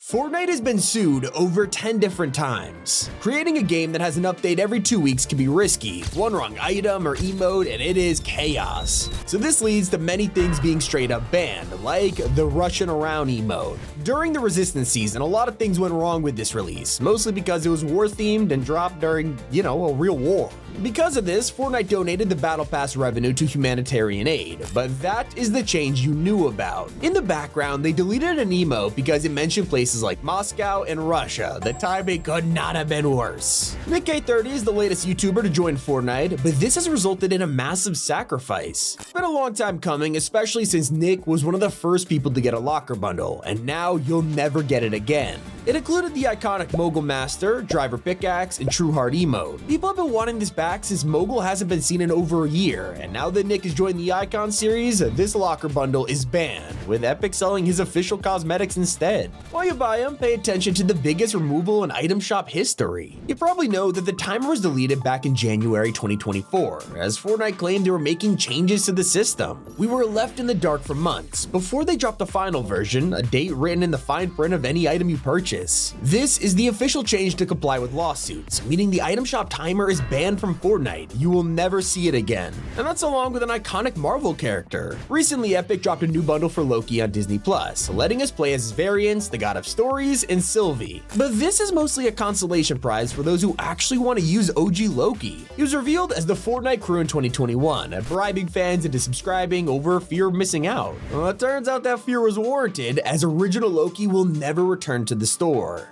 Fortnite has been sued over 10 different times. Creating a game that has an update every 2 weeks can be risky. One wrong item or emote and it is chaos. So this leads to many things being straight up banned, like the Russian around emote. During the Resistance season, a lot of things went wrong with this release, mostly because it was war themed and dropped during, a real war. Because of this, Fortnite donated the Battle Pass revenue to humanitarian aid, but that is the change you knew about. In the background, they deleted an emote because it mentioned places like Moscow and Russia. The timing could not have been worse. Nick30 is the latest YouTuber to join Fortnite, but this has resulted in a massive sacrifice. It's been a long time coming, especially since Nick was one of the first people to get a locker bundle, and now you'll never get it again. It included the iconic Mogul Master, Driver Pickaxe, and True Heart emote. People have been wanting this back since Mogul hasn't been seen in over a year, and now that Nick has joined the Icon series, this locker bundle is banned, with Epic selling his official cosmetics instead. While you buy them, pay attention to the biggest removal in item shop history. You probably know that the timer was deleted back in January 2024, as Fortnite claimed they were making changes to the system. We were left in the dark for months before they dropped the final version, a date written in the fine print of any item you purchase. This is the official change to comply with lawsuits, meaning the item shop timer is banned from Fortnite. You will never see it again. And that's along with an iconic Marvel character. Recently, Epic dropped a new bundle for Loki on Disney+, letting us play as his variants, the God of Stories, and Sylvie. But this is mostly a consolation prize for those who actually want to use OG Loki. He was revealed as the Fortnite crew in 2021, bribing fans into subscribing over fear of missing out. Well, it turns out that fear was warranted, as original Loki will never return to the store.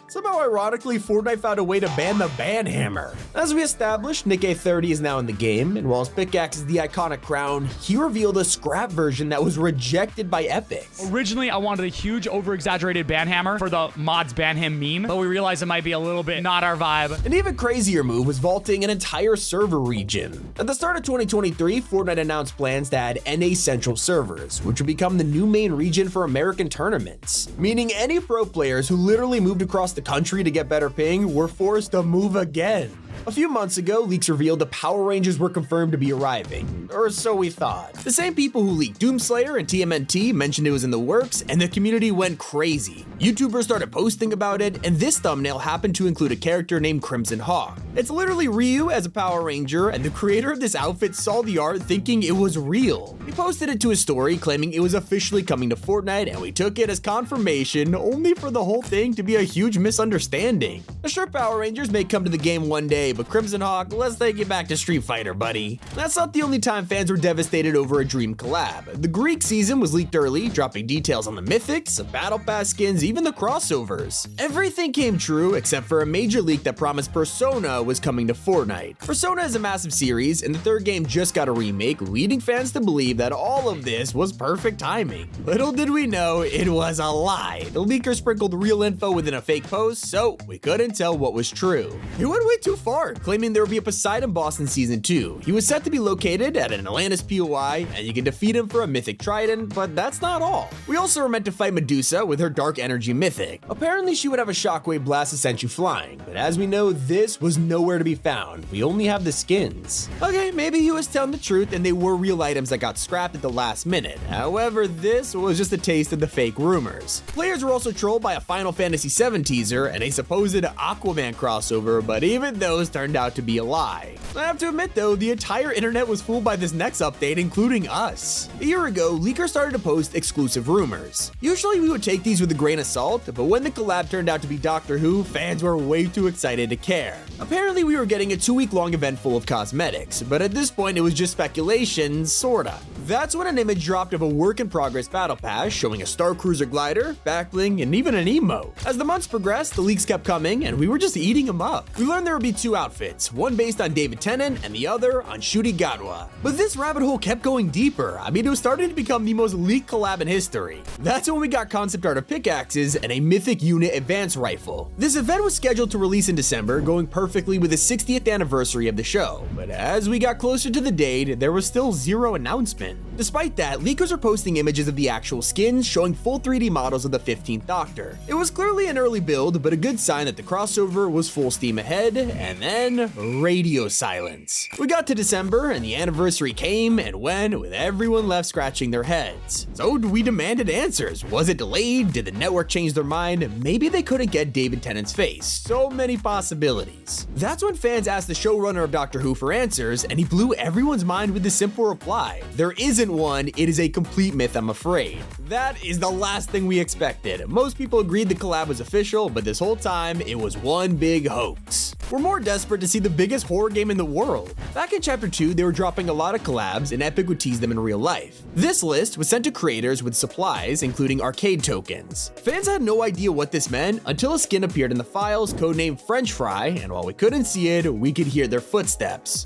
Somehow ironically, Fortnite found a way to ban the ban hammer. As we established, Nick30 is now in the game, and while his pickaxe is the iconic crown, he revealed a scrap version that was rejected by Epic. Originally, I wanted a huge over-exaggerated ban hammer for the mods ban him meme, but we realized it might be a little bit not our vibe. An even crazier move was vaulting an entire server region. At the start of 2023, Fortnite announced plans to add NA Central servers, which would become the new main region for American tournaments, meaning any pro players who literally moved across the country to get better ping were forced to move again. A few months ago, leaks revealed the Power Rangers were confirmed to be arriving, or so we thought. The same people who leaked Doomslayer and TMNT mentioned it was in the works, and the community went crazy. YouTubers started posting about it, and this thumbnail happened to include a character named Crimson Hawk. It's literally Ryu as a Power Ranger, and the creator of this outfit saw the art thinking it was real. He posted it to his story claiming it was officially coming to Fortnite, and we took it as confirmation, only for the whole thing to be a huge misunderstanding. The sure Power Rangers may come to the game one day, but Crimson Hawk, let's take it back to Street Fighter, buddy. That's not the only time fans were devastated over a dream collab. The Greek season was leaked early, dropping details on the mythics, battle pass skins, even the crossovers. Everything came true except for a major leak that promised Persona was coming to Fortnite. Persona is a massive series, and the third game just got a remake, leading fans to believe that all of this was perfect timing. Little did we know, it was a lie. The leaker sprinkled real info within a fake post, so we couldn't tell what was true. It went way too far, claiming there would be a Poseidon boss in Season 2. He was set to be located at an Atlantis POI, and you can defeat him for a mythic trident, but that's not all. We also were meant to fight Medusa with her dark energy mythic. Apparently she would have a shockwave blast that sent you flying, but as we know, this was nowhere to be found. We only have the skins. Okay, maybe he was telling the truth and they were real items that got scrapped at the last minute. However, this was just a taste of the fake rumors. Players were also trolled by a Final Fantasy VII teaser and a supposed Aquaman crossover, but even those turned out to be a lie. I have to admit though, the entire internet was fooled by this next update, including us. A year ago, leakers started to post exclusive rumors. Usually we would take these with a grain of salt, but when the collab turned out to be Doctor Who, fans were way too excited to care. Apparently we were getting a 2-week-long event full of cosmetics, but at this point it was just speculation, sorta. That's when an image dropped of a work-in-progress battle pass showing a Star Cruiser glider, backbling, and even an emote. As the months progressed, the leaks kept coming, and we were just eating them up. We learned there would be 2 outfits, one based on David Tennant and the other on Shuti Gatwa. But this rabbit hole kept going deeper. I mean, it was starting to become the most leaked collab in history. That's when we got concept art of pickaxes and a mythic unit advance rifle. This event was scheduled to release in December, going perfectly with the 60th anniversary of the show. But as we got closer to the date, there was still zero announcement. happen. Despite that, leakers are posting images of the actual skins showing full 3D models of the 15th Doctor. It was clearly an early build, but a good sign that the crossover was full steam ahead, and then radio silence. We got to December, and the anniversary came and went with everyone left scratching their heads. So we demanded answers. Was it delayed? Did the network change their mind? Maybe they couldn't get David Tennant's face. So many possibilities. That's when fans asked the showrunner of Doctor Who for answers, and he blew everyone's mind with the simple reply: there isn't one, it is a complete myth, I'm afraid. That is the last thing we expected. Most people agreed the collab was official, but this whole time, it was one big hoax. We're more desperate to see the biggest horror game in the world. Back in Chapter 2, they were dropping a lot of collabs, and Epic would tease them in real life. This list was sent to creators with supplies, including arcade tokens. Fans had no idea what this meant until a skin appeared in the files, codenamed French Fry, and while we couldn't see it, we could hear their footsteps.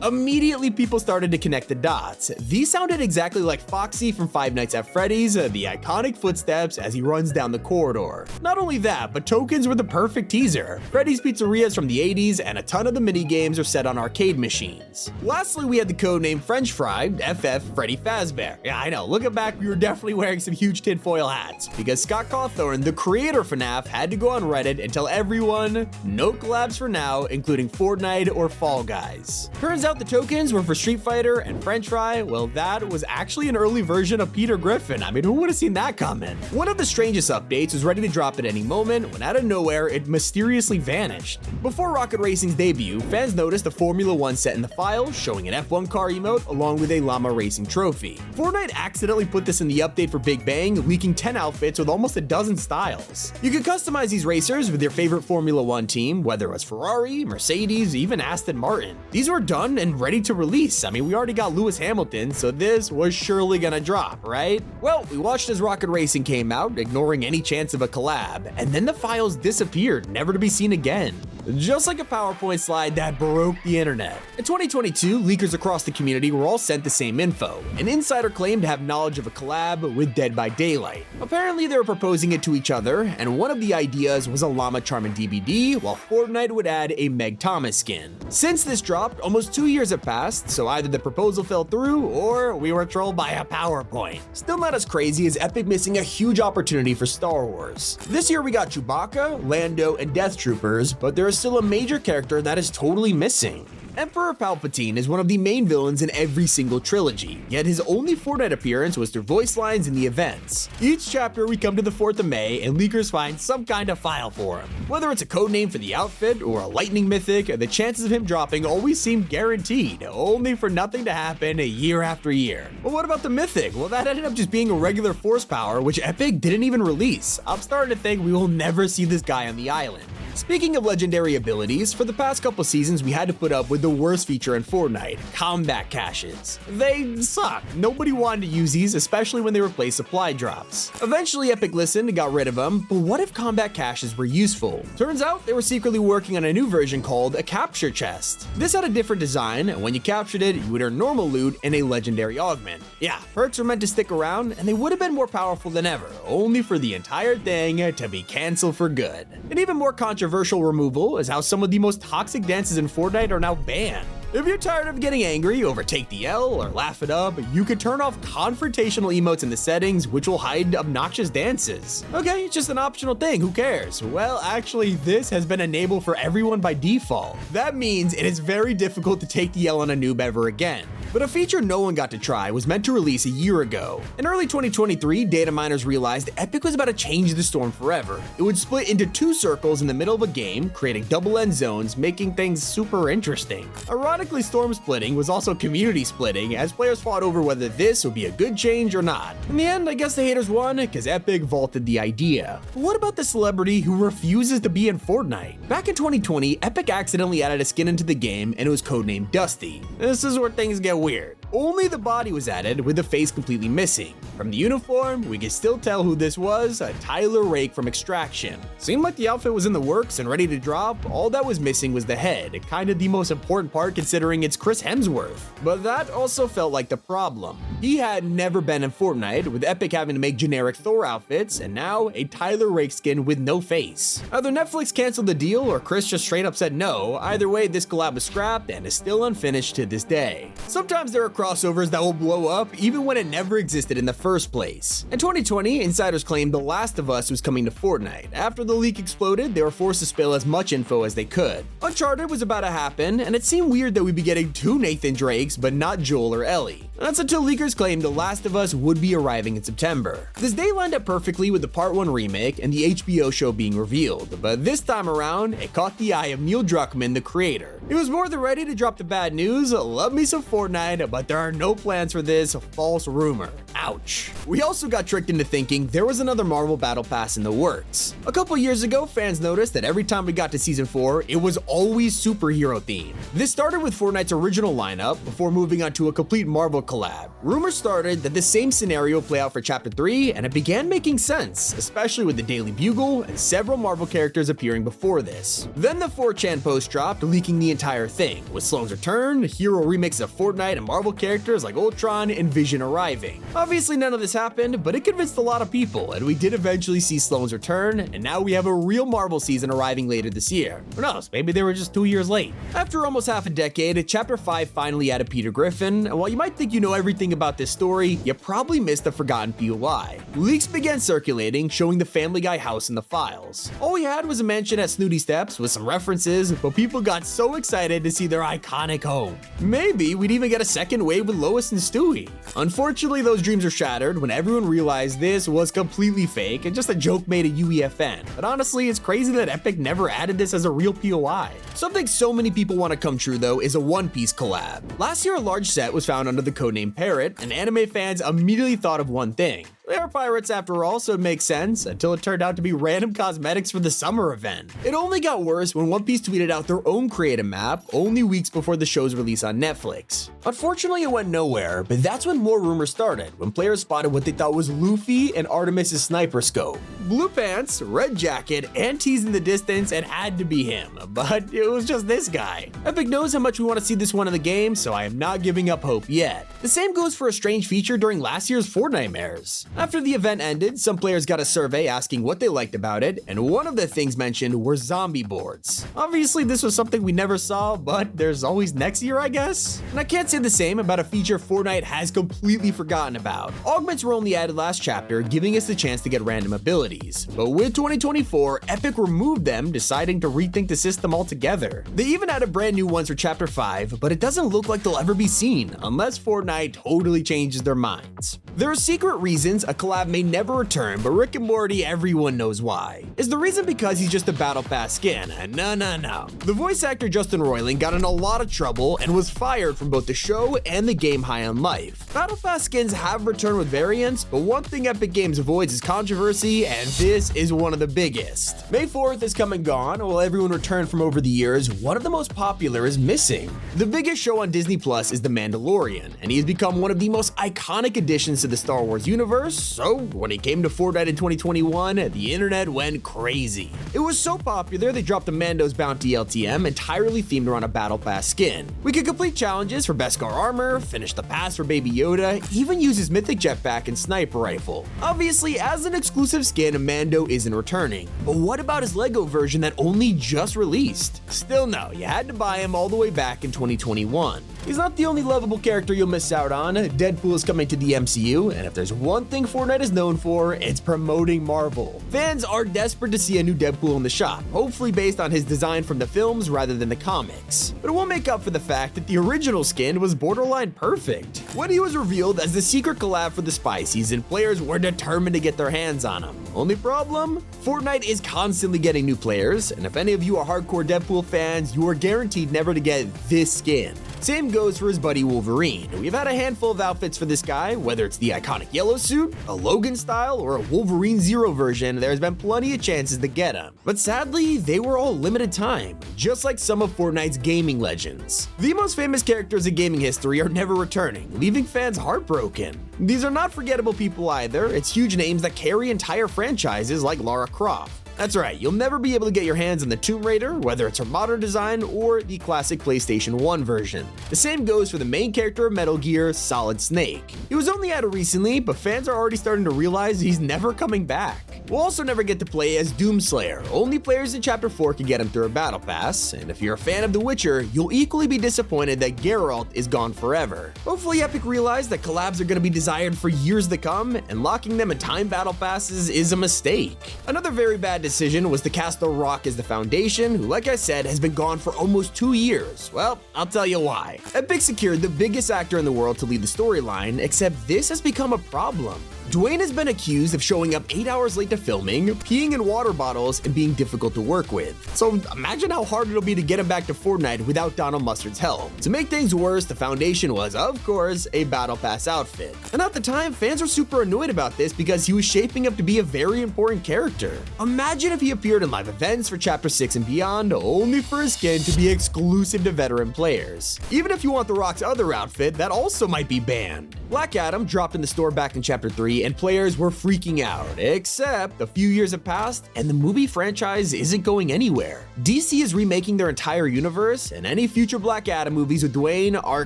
Immediately, people started to connect the dots. These sounded exactly like Foxy from Five Nights at Freddy's, the iconic footsteps as he runs down the corridor. Not only that, but tokens were the perfect teaser. Freddy's Pizzeria's from the 80s, and a ton of the minigames are set on arcade machines. Lastly, we had the codename French Fry, FF Freddy Fazbear. Yeah, I know, looking back, we were definitely wearing some huge tinfoil hats, because Scott Cawthorne, the creator of FNAF, had to go on Reddit and tell everyone, no collabs for now, including Fortnite or Fall Guys. Turns out the tokens were for Street Fighter, and French Fry, well, that was actually an early version of Peter Griffin. I mean, who would have seen that coming? One of the strangest updates was ready to drop at any moment when out of nowhere it mysteriously vanished. Before Rocket Racing's debut, fans noticed a Formula 1 set in the file showing an F1 car emote along with a llama racing trophy. Fortnite accidentally put this in the update for Big Bang, leaking 10 outfits with almost a dozen styles. You could customize these racers with your favorite Formula 1 team, whether it was Ferrari, Mercedes, even Aston Martin. These were done and ready to release. I mean, we already got Lewis Hamilton, so this was surely gonna drop, right? Well, we watched as Rocket Racing came out, ignoring any chance of a collab, and then the files disappeared, never to be seen again. Just like a PowerPoint slide that broke the internet. In 2022, leakers across the community were all sent the same info. An insider claimed to have knowledge of a collab with Dead by Daylight. Apparently, they were proposing it to each other, and one of the ideas was a Llama Charmin DBD, while Fortnite would add a Meg Thomas skin. Since this dropped, almost 2 years have passed, so either the proposal fell through, or we were trolled by a PowerPoint. Still not as crazy as Epic missing a huge opportunity for Star Wars. This year we got Chewbacca, Lando, and Death Troopers, but there is still a major character that is totally missing. Emperor Palpatine is one of the main villains in every single trilogy, yet his only Fortnite appearance was through voice lines in the events. Each chapter we come to the 4th of May and leakers find some kind of file for him. Whether it's a codename for the outfit or a lightning mythic, the chances of him dropping always seem guaranteed, only for nothing to happen year after year. But what about the mythic? Well, that ended up just being a regular force power, which Epic didn't even release. I'm starting to think we will never see this guy on the island. Speaking of legendary abilities, for the past couple seasons we had to put up with the worst feature in Fortnite, combat caches. They suck. Nobody wanted to use these, especially when they replaced supply drops. Eventually Epic listened and got rid of them, but what if combat caches were useful? Turns out they were secretly working on a new version called a capture chest. This had a different design, and when you captured it, you would earn normal loot and a legendary augment. Yeah, perks were meant to stick around, and they would have been more powerful than ever, only for the entire thing to be canceled for good. An even more controversial removal is how some of the most toxic dances in Fortnite are now banned. If you're tired of getting angry over Take the L or Laugh It Up, you could turn off confrontational emotes in the settings, which will hide obnoxious dances. Okay, it's just an optional thing, who cares? Well, actually, this has been enabled for everyone by default. That means it is very difficult to take the L on a noob ever again. But a feature no one got to try was meant to release a year ago. In early 2023, data miners realized Epic was about to change the storm forever. It would split into 2 circles in the middle of a game, creating double end zones, making things super interesting. Ironically, storm splitting was also community splitting, as players fought over whether this would be a good change or not. In the end, I guess the haters won, because Epic vaulted the idea. But what about the celebrity who refuses to be in Fortnite? Back in 2020, Epic accidentally added a skin into the game, and it was codenamed Dusty. This is where things get weird. Only the body was added, with the face completely missing. From the uniform, we can still tell who this was, a Tyler Rake from Extraction. Seemed like the outfit was in the works and ready to drop, all that was missing was the head, kind of the most important part considering it's Chris Hemsworth. But that also felt like the problem. He had never been in Fortnite, with Epic having to make generic Thor outfits, and now a Tyler Rake skin with no face. Either Netflix canceled the deal or Chris just straight up said no. Either way, this collab was scrapped and is still unfinished to this day. Sometimes there are crossovers that will blow up even when it never existed in the first place. In 2020, insiders claimed The Last of Us was coming to Fortnite. After the leak exploded, they were forced to spill as much info as they could. Uncharted was about to happen, and it seemed weird that we'd be getting 2 Nathan Drakes, but not Joel or Ellie. That's until leakers claimed The Last of Us would be arriving in September. This day lined up perfectly with the Part 1 remake and the HBO show being revealed, but this time around, it caught the eye of Neil Druckmann, the creator. He was more than ready to drop the bad news: love me some Fortnite, but there are no plans for this false rumor. Ouch. We also got tricked into thinking there was another Marvel Battle Pass in the works. A couple years ago, fans noticed that every time we got to Season 4, it was always superhero themed. This started with Fortnite's original lineup before moving on to a complete Marvel collab. Rumors started that the same scenario would play out for Chapter 3, and it began making sense, especially with the Daily Bugle and several Marvel characters appearing before this. Then the 4chan post dropped, leaking the entire thing, with Sloan's return, hero remixes of Fortnite, and Marvel characters like Ultron and Vision arriving. Obviously none of this happened, but it convinced a lot of people, and we did eventually see Sloan's return, and now we have a real Marvel season arriving later this year. Who knows, maybe they were just 2 years late. After almost half a decade, Chapter 5 finally added Peter Griffin, and while you might think you know everything about this story, you probably missed a forgotten POI. Leaks began circulating, showing the Family Guy house in the files. All we had was a mansion at Snooty Steps with some references, but people got so excited to see their iconic home. Maybe we'd even get a second wave with Lois and Stewie. Unfortunately, those dreams were shattered when everyone realized this was completely fake and just a joke made at UEFN. But honestly, it's crazy that Epic never added this as a real POI. Something so many people want to come true though is a One Piece collab. Last year, a large set was found under the codename Parrot, and anime fans immediately thought of one thing: they are pirates after all, so it makes sense, until it turned out to be random cosmetics for the summer event. It only got worse when One Piece tweeted out their own creative map only weeks before the show's release on Netflix. Unfortunately, it went nowhere, but that's when more rumors started, when players spotted what they thought was Luffy and Artemis' sniper scope. Blue pants, red jacket, and teased in the distance, it had to be him, but it was just this guy. Epic knows how much we want to see this one in the game, so I am not giving up hope yet. The same goes for a strange feature during last year's Fortnitemares. After the event ended, some players got a survey asking what they liked about it, and one of the things mentioned were zombie boards. Obviously, this was something we never saw, but there's always next year, I guess? And I can't say the same about a feature Fortnite has completely forgotten about. Augments were only added last chapter, giving us the chance to get random abilities. But with 2024, Epic removed them, deciding to rethink the system altogether. They even added brand new ones for Chapter 5, but it doesn't look like they'll ever be seen, unless Fortnite totally changes their minds. There are secret reasons a collab may never return, but Rick and Morty, everyone knows why. Is the reason because he's just a Battle Pass skin? No. The voice actor Justin Roiland got in a lot of trouble and was fired from both the show and the game High on Life. Battle Pass skins have returned with variants, but one thing Epic Games avoids is controversy, and this is one of the biggest. May 4th is come and gone, while everyone returned from over the years, one of the most popular is missing. The biggest show on Disney Plus is The Mandalorian, and he has become one of the most iconic additions to the Star Wars universe, so when he came to Fortnite in 2021, the internet went crazy. It was so popular they dropped the Mando's Bounty LTM entirely themed around a Battle Pass skin. We could complete challenges for Beskar armor, finish the pass for Baby Yoda, even use his mythic jetpack and sniper rifle. Obviously, as an exclusive skin, Mando isn't returning, but what about his Lego version that only just released? Still no, you had to buy him all the way back in 2021. He's not the only lovable character you'll miss out on. Deadpool is coming to the MCU, and if there's one thing Fortnite is known for, it's promoting Marvel. Fans are desperate to see a new Deadpool in the shop, hopefully based on his design from the films rather than the comics. But it won't make up for the fact that the original skin was borderline perfect. When he was revealed as the secret collab for the spy season, players were determined to get their hands on him. Only problem? Fortnite is constantly getting new players, and if any of you are hardcore Deadpool fans, you are guaranteed never to get this skin. Same goes for his buddy Wolverine. We've had a handful of outfits for this guy, whether it's the iconic yellow suit, a Logan style, or a Wolverine Zero version, there's been plenty of chances to get him. But sadly, they were all limited time, just like some of Fortnite's gaming legends. The most famous characters in gaming history are never returning, leaving fans heartbroken. These are not forgettable people either, it's huge names that carry entire franchises like Lara Croft. That's right, you'll never be able to get your hands on the Tomb Raider, whether it's her modern design or the classic PlayStation 1 version. The same goes for the main character of Metal Gear, Solid Snake. He was only added recently, but fans are already starting to realize he's never coming back. We'll also never get to play as Doomslayer. Only players in Chapter 4 can get him through a battle pass, and if you're a fan of The Witcher, you'll equally be disappointed that Geralt is gone forever. Hopefully Epic realized that collabs are going to be desired for years to come, and locking them in time battle passes is a mistake. Another very bad decision was to cast The Rock as the Foundation, who, like I said, has been gone for almost 2 years. Well, I'll tell you why. Epic secured the biggest actor in the world to lead the storyline, except this has become a problem. Dwayne has been accused of showing up 8 hours late to filming, peeing in water bottles, and being difficult to work with. So imagine how hard it'll be to get him back to Fortnite without Donald Mustard's help. To make things worse, the Foundation was, of course, a Battle Pass outfit. And at the time, fans were super annoyed about this because he was shaping up to be a very important character. Imagine if he appeared in live events for Chapter 6 and beyond, only for his skin to be exclusive to veteran players. Even if you want The Rock's other outfit, that also might be banned. Black Adam dropped in the store back in Chapter 3, and players were freaking out, except a few years have passed and the movie franchise isn't going anywhere. DC is remaking their entire universe, and any future Black Adam movies with Dwayne are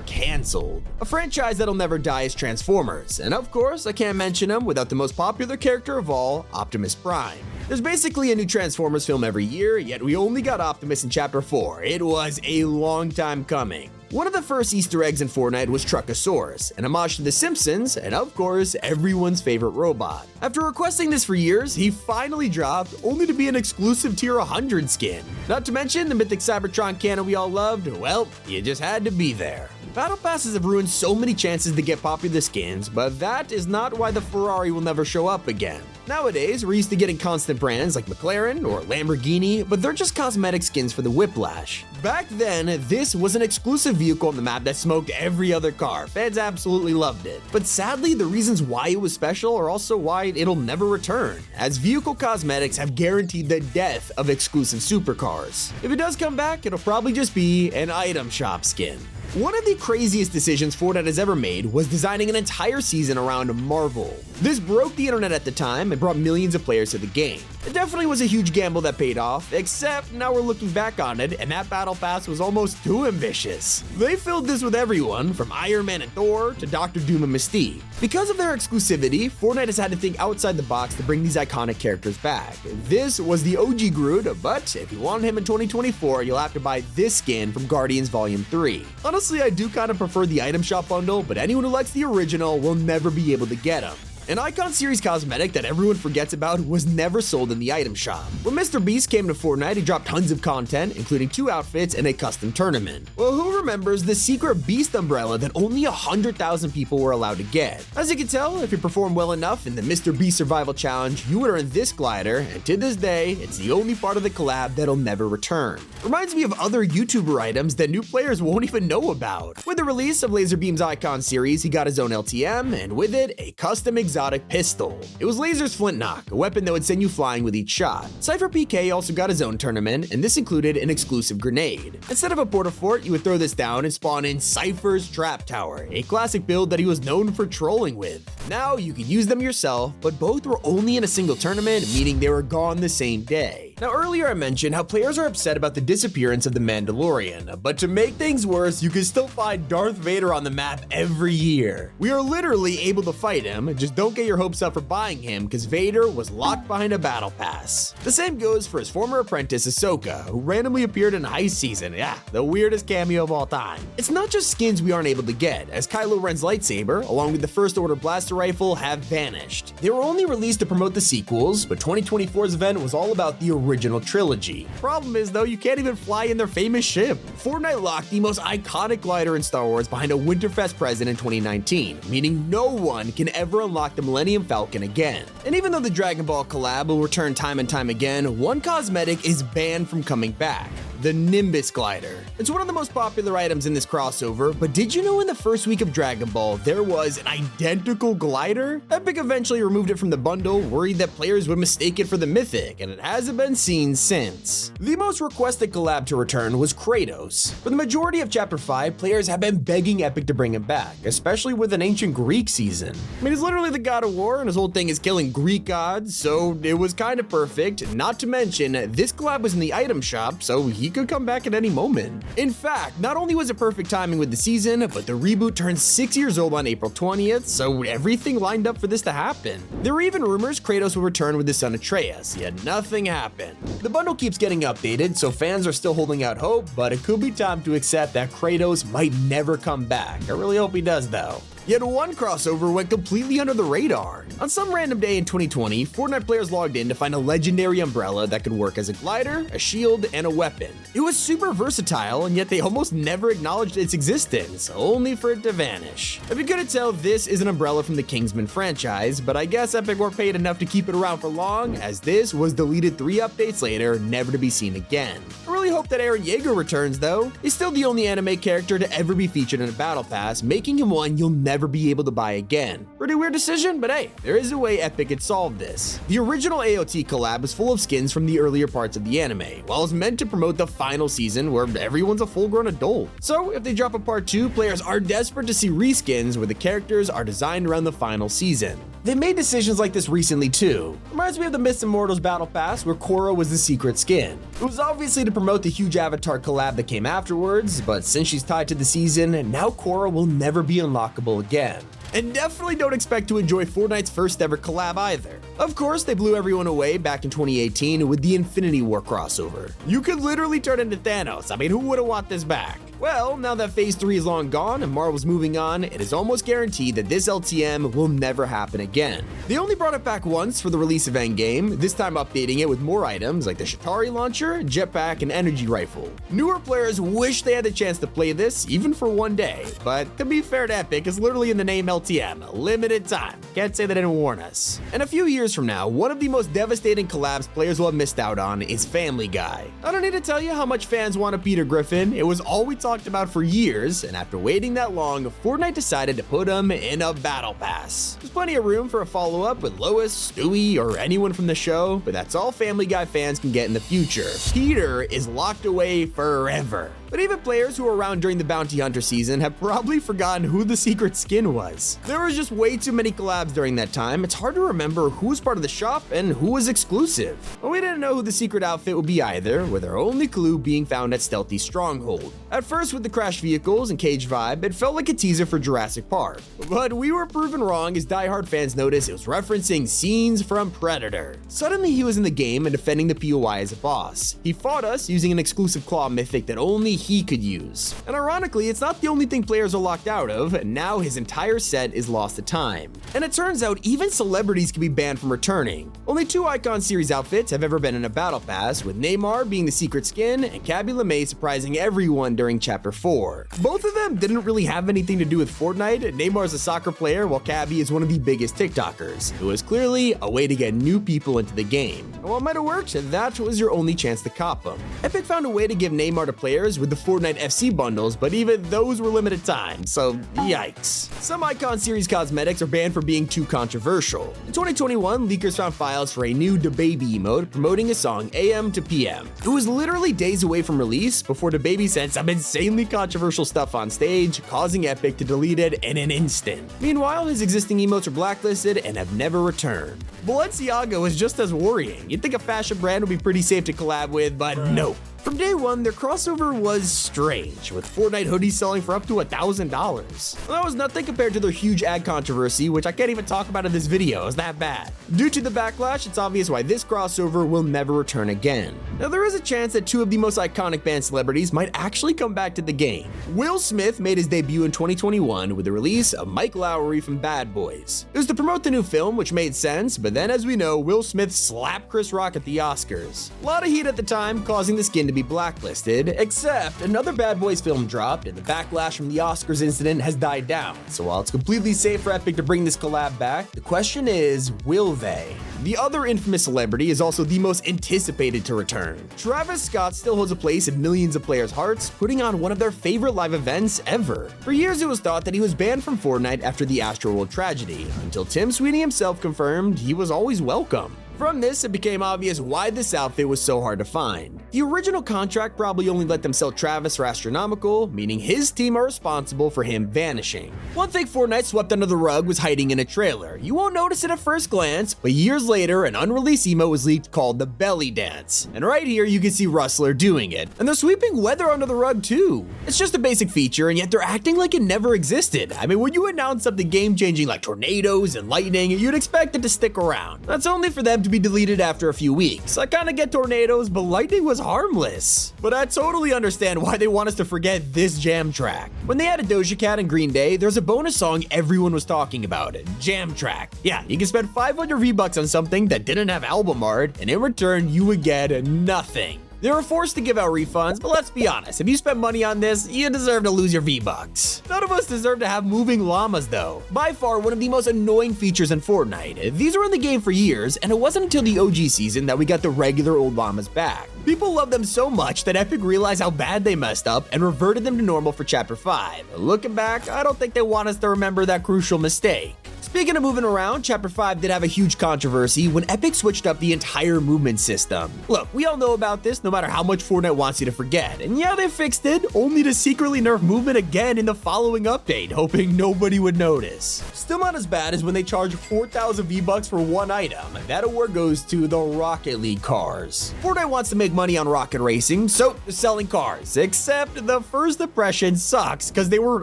cancelled. A franchise that'll never die is Transformers, and of course I can't mention him without the most popular character of all, Optimus Prime. There's basically a new Transformers film every year, yet we only got Optimus in Chapter 4. It was a long time coming. One of the first Easter eggs in Fortnite was Truckosaurus, an homage to The Simpsons, and of course, everyone's favorite robot. After requesting this for years, he finally dropped, only to be an exclusive Tier 100 skin. Not to mention the mythic Cybertron cannon we all loved, well, you just had to be there. Battle Passes have ruined so many chances to get popular skins, but that is not why the Ferrari will never show up again. Nowadays, we're used to getting constant brands like McLaren or Lamborghini, but they're just cosmetic skins for the Whiplash. Back then, this was an exclusive vehicle on the map that smoked every other car. Fans absolutely loved it. But sadly, the reasons why it was special are also why it'll never return, as vehicle cosmetics have guaranteed the death of exclusive supercars. If it does come back, it'll probably just be an item shop skin. One of the craziest decisions Fortnite has ever made was designing an entire season around Marvel. This broke the internet at the time and brought millions of players to the game. It definitely was a huge gamble that paid off, except now we're looking back on it and that battle pass was almost too ambitious. They filled this with everyone, from Iron Man and Thor to Doctor Doom and Mystique. Because of their exclusivity, Fortnite has had to think outside the box to bring these iconic characters back. This was the OG Groot, but if you want him in 2024, you'll have to buy this skin from Guardians Volume 3. Honestly, I do kind of prefer the item shop bundle, but anyone who likes the original will never be able to get him. An Icon Series cosmetic that everyone forgets about was never sold in the item shop. When Mr. Beast came to Fortnite, he dropped tons of content, including 2 outfits and a custom tournament. Well, who remembers the secret Beast umbrella that only 100,000 people were allowed to get? As you can tell, if you perform well enough in the Mr. Beast Survival Challenge, you would earn this glider, and to this day, it's the only part of the collab that'll never return. Reminds me of other YouTuber items that new players won't even know about. With the release of Laserbeam's Icon Series, he got his own LTM, and with it, a custom exotic pistol. It was Laser's Flint Knock, a weapon that would send you flying with each shot. Cypher PK also got his own tournament, and this included an exclusive grenade. Instead of a porta-fort, you would throw this down and spawn in Cypher's Trap Tower, a classic build that he was known for trolling with. Now you could use them yourself, but both were only in a single tournament, meaning they were gone the same day. Now earlier I mentioned how players are upset about the disappearance of the Mandalorian, but to make things worse, you can still find Darth Vader on the map every year. We are literally able to fight him, just don't get your hopes up for buying him because Vader was locked behind a battle pass. The same goes for his former apprentice Ahsoka, who randomly appeared in Heist Season, the weirdest cameo of all time. It's not just skins we aren't able to get, as Kylo Ren's lightsaber, along with the First Order blaster rifle, have vanished. They were only released to promote the sequels, but 2024's event was all about the original trilogy. Problem is though, you can't even fly in their famous ship. Fortnite locked the most iconic glider in Star Wars behind a Winterfest present in 2019, meaning no one can ever unlock the Millennium Falcon again. And even though the Dragon Ball collab will return time and time again, one cosmetic is banned from coming back: the Nimbus glider. It's one of the most popular items in this crossover, but did you know in the first week of Dragon Ball, there was an identical glider? Epic eventually removed it from the bundle, worried that players would mistake it for the Mythic, and it hasn't been seen since. The most requested collab to return was Kratos. For the majority of Chapter 5, players have been begging Epic to bring him back, especially with an ancient Greek season. I mean, he's literally the god of war, and his whole thing is killing Greek gods, so it was kind of perfect. Not to mention, this collab was in the item shop, so he he could come back at any moment. In fact, not only was it perfect timing with the season, but the reboot turned 6 years old on April 20th, so everything lined up for this to happen. There were even rumors Kratos would return with his son Atreus, yet nothing happened. The bundle keeps getting updated, so fans are still holding out hope, but it could be time to accept that Kratos might never come back. I really hope he does though. Yet one crossover went completely under the radar. On some random day in 2020, Fortnite players logged in to find a legendary umbrella that could work as a glider, a shield, and a weapon. It was super versatile, and yet they almost never acknowledged its existence, only for it to vanish. If you couldn't tell, this is an umbrella from the Kingsman franchise, but I guess Epic weren't paid enough to keep it around for long, as this was deleted 3 updates later, never to be seen again. I really hope that Eren Yeager returns though. He's still the only anime character to ever be featured in a battle pass, making him one you'll never be able to buy again. Pretty weird decision, but hey, there is a way Epic could solve this. The original AOT collab was full of skins from the earlier parts of the anime, while it's meant to promote the final season where everyone's a full-grown adult. So if they drop a part 2, players are desperate to see reskins where the characters are designed around the final season. They made decisions like this recently too. Reminds me of the Myths Immortals Battle Pass where Korra was the secret skin. It was obviously to promote the huge Avatar collab that came afterwards, but since she's tied to the season, now Korra will never be unlockable again. And definitely don't expect to enjoy Fortnite's first ever collab either. Of course, they blew everyone away back in 2018 with the Infinity War crossover. You could literally turn into Thanos. I mean, who would've want this back? Well, now that Phase 3 is long gone and Marvel's moving on, it is almost guaranteed that this LTM will never happen again. They only brought it back once for the release of Endgame, this time updating it with more items like the Shatari launcher, jetpack, and energy rifle. Newer players wish they had the chance to play this, even for one day, but to be fair to Epic, it's literally in the name LTM, limited time. Can't say they didn't warn us. And a few years from now, one of the most devastating collabs players will have missed out on is Family Guy. I don't need to tell you how much fans want a Peter Griffin, it was all we talked about for years, and after waiting that long, Fortnite decided to put him in a battle pass. There's plenty of room for a follow-up with Lois, Stewie, or anyone from the show, but that's all Family Guy fans can get in the future. Peter is locked away forever. But even players who were around during the Bounty Hunter season have probably forgotten who the secret skin was. There was just way too many collabs during that time, it's hard to remember who was part of the shop and who was exclusive. But we didn't know who the secret outfit would be either, with our only clue being found at Stealthy Stronghold. At first with the crashed vehicles and cage vibe, it felt like a teaser for Jurassic Park. But we were proven wrong as diehard fans noticed it was referencing scenes from Predator. Suddenly he was in the game and defending the POI as a boss. He fought us using an exclusive claw mythic that only he could use. And ironically, it's not the only thing players are locked out of, and now his entire set is lost to time. And it turns out even celebrities can be banned from returning. Only 2 Icon Series outfits have ever been in a battle pass, with Neymar being the secret skin and Cabby LeMay surprising everyone during Chapter 4. Both of them didn't really have anything to do with Fortnite. Neymar's a soccer player while Cabby is one of the biggest TikTokers. It was clearly a way to get new people into the game. And while it might have worked, that was your only chance to cop them. Epic found a way to give Neymar to players with the Fortnite FC bundles, but even those were limited time, so yikes. Some Icon Series cosmetics are banned for being too controversial. In 2021, leakers found files for a new DaBaby emote promoting a song AM to PM. It was literally days away from release before DaBaby said some insanely controversial stuff on stage, causing Epic to delete it in an instant. Meanwhile, his existing emotes are blacklisted and have never returned. Balenciaga was just as worrying. You'd think a fashion brand would be pretty safe to collab with, but nope. From day one, their crossover was strange, with Fortnite hoodies selling for up to $1,000. That was nothing compared to their huge ad controversy, which I can't even talk about in this video, it's that bad. Due to the backlash, it's obvious why this crossover will never return again. Now there is a chance that 2 of the most iconic band celebrities might actually come back to the game. Will Smith made his debut in 2021 with the release of Mike Lowry from Bad Boys. It was to promote the new film, which made sense, but then as we know, Will Smith slapped Chris Rock at the Oscars. A lot of heat at the time, causing the skin to be blacklisted, except another Bad Boys film dropped and the backlash from the Oscars incident has died down. So while it's completely safe for Epic to bring this collab back, the question is, will they? The other infamous celebrity is also the most anticipated to return. Travis Scott still holds a place in millions of players' hearts, putting on one of their favorite live events ever. For years it was thought that he was banned from Fortnite after the Astroworld tragedy, until Tim Sweeney himself confirmed he was always welcome. From this, it became obvious why this outfit was so hard to find. The original contract probably only let them sell Travis for astronomical, meaning his team are responsible for him vanishing. One thing Fortnite swept under the rug was hiding in a trailer. You won't notice it at first glance, but years later, an unreleased emote was leaked called the belly dance. And right here, you can see Rustler doing it. And they're sweeping weather under the rug too. It's just a basic feature, and yet they're acting like it never existed. I mean, when you announce something game-changing like tornadoes and lightning, you'd expect it to stick around. That's only for them to be deleted after a few weeks. I kinda get tornadoes, but lightning was harmless. But I totally understand why they want us to forget this jam track. When they added Doja Cat and Green Day, there's a bonus song everyone was talking about, Jam Track. Yeah, you can spend 500 V-Bucks on something that didn't have album art, and in return, you would get nothing. They were forced to give out refunds, but let's be honest, if you spend money on this, you deserve to lose your V-Bucks. None of us deserve to have moving llamas though. By far one of the most annoying features in Fortnite. These were in the game for years, and it wasn't until the OG season that we got the regular old llamas back. People love them so much that Epic realized how bad they messed up and reverted them to normal for Chapter 5. Looking back, I don't think they want us to remember that crucial mistake. Speaking of moving around, Chapter 5 did have a huge controversy when Epic switched up the entire movement system. Look, we all know about this no matter how much Fortnite wants you to forget, and yeah, they fixed it, only to secretly nerf movement again in the following update, hoping nobody would notice. Still not as bad as when they charge 4,000 V-Bucks for one item. That award goes to the Rocket League cars. Fortnite wants to make money on rocket racing, so they're selling cars, except the first impression sucks because they were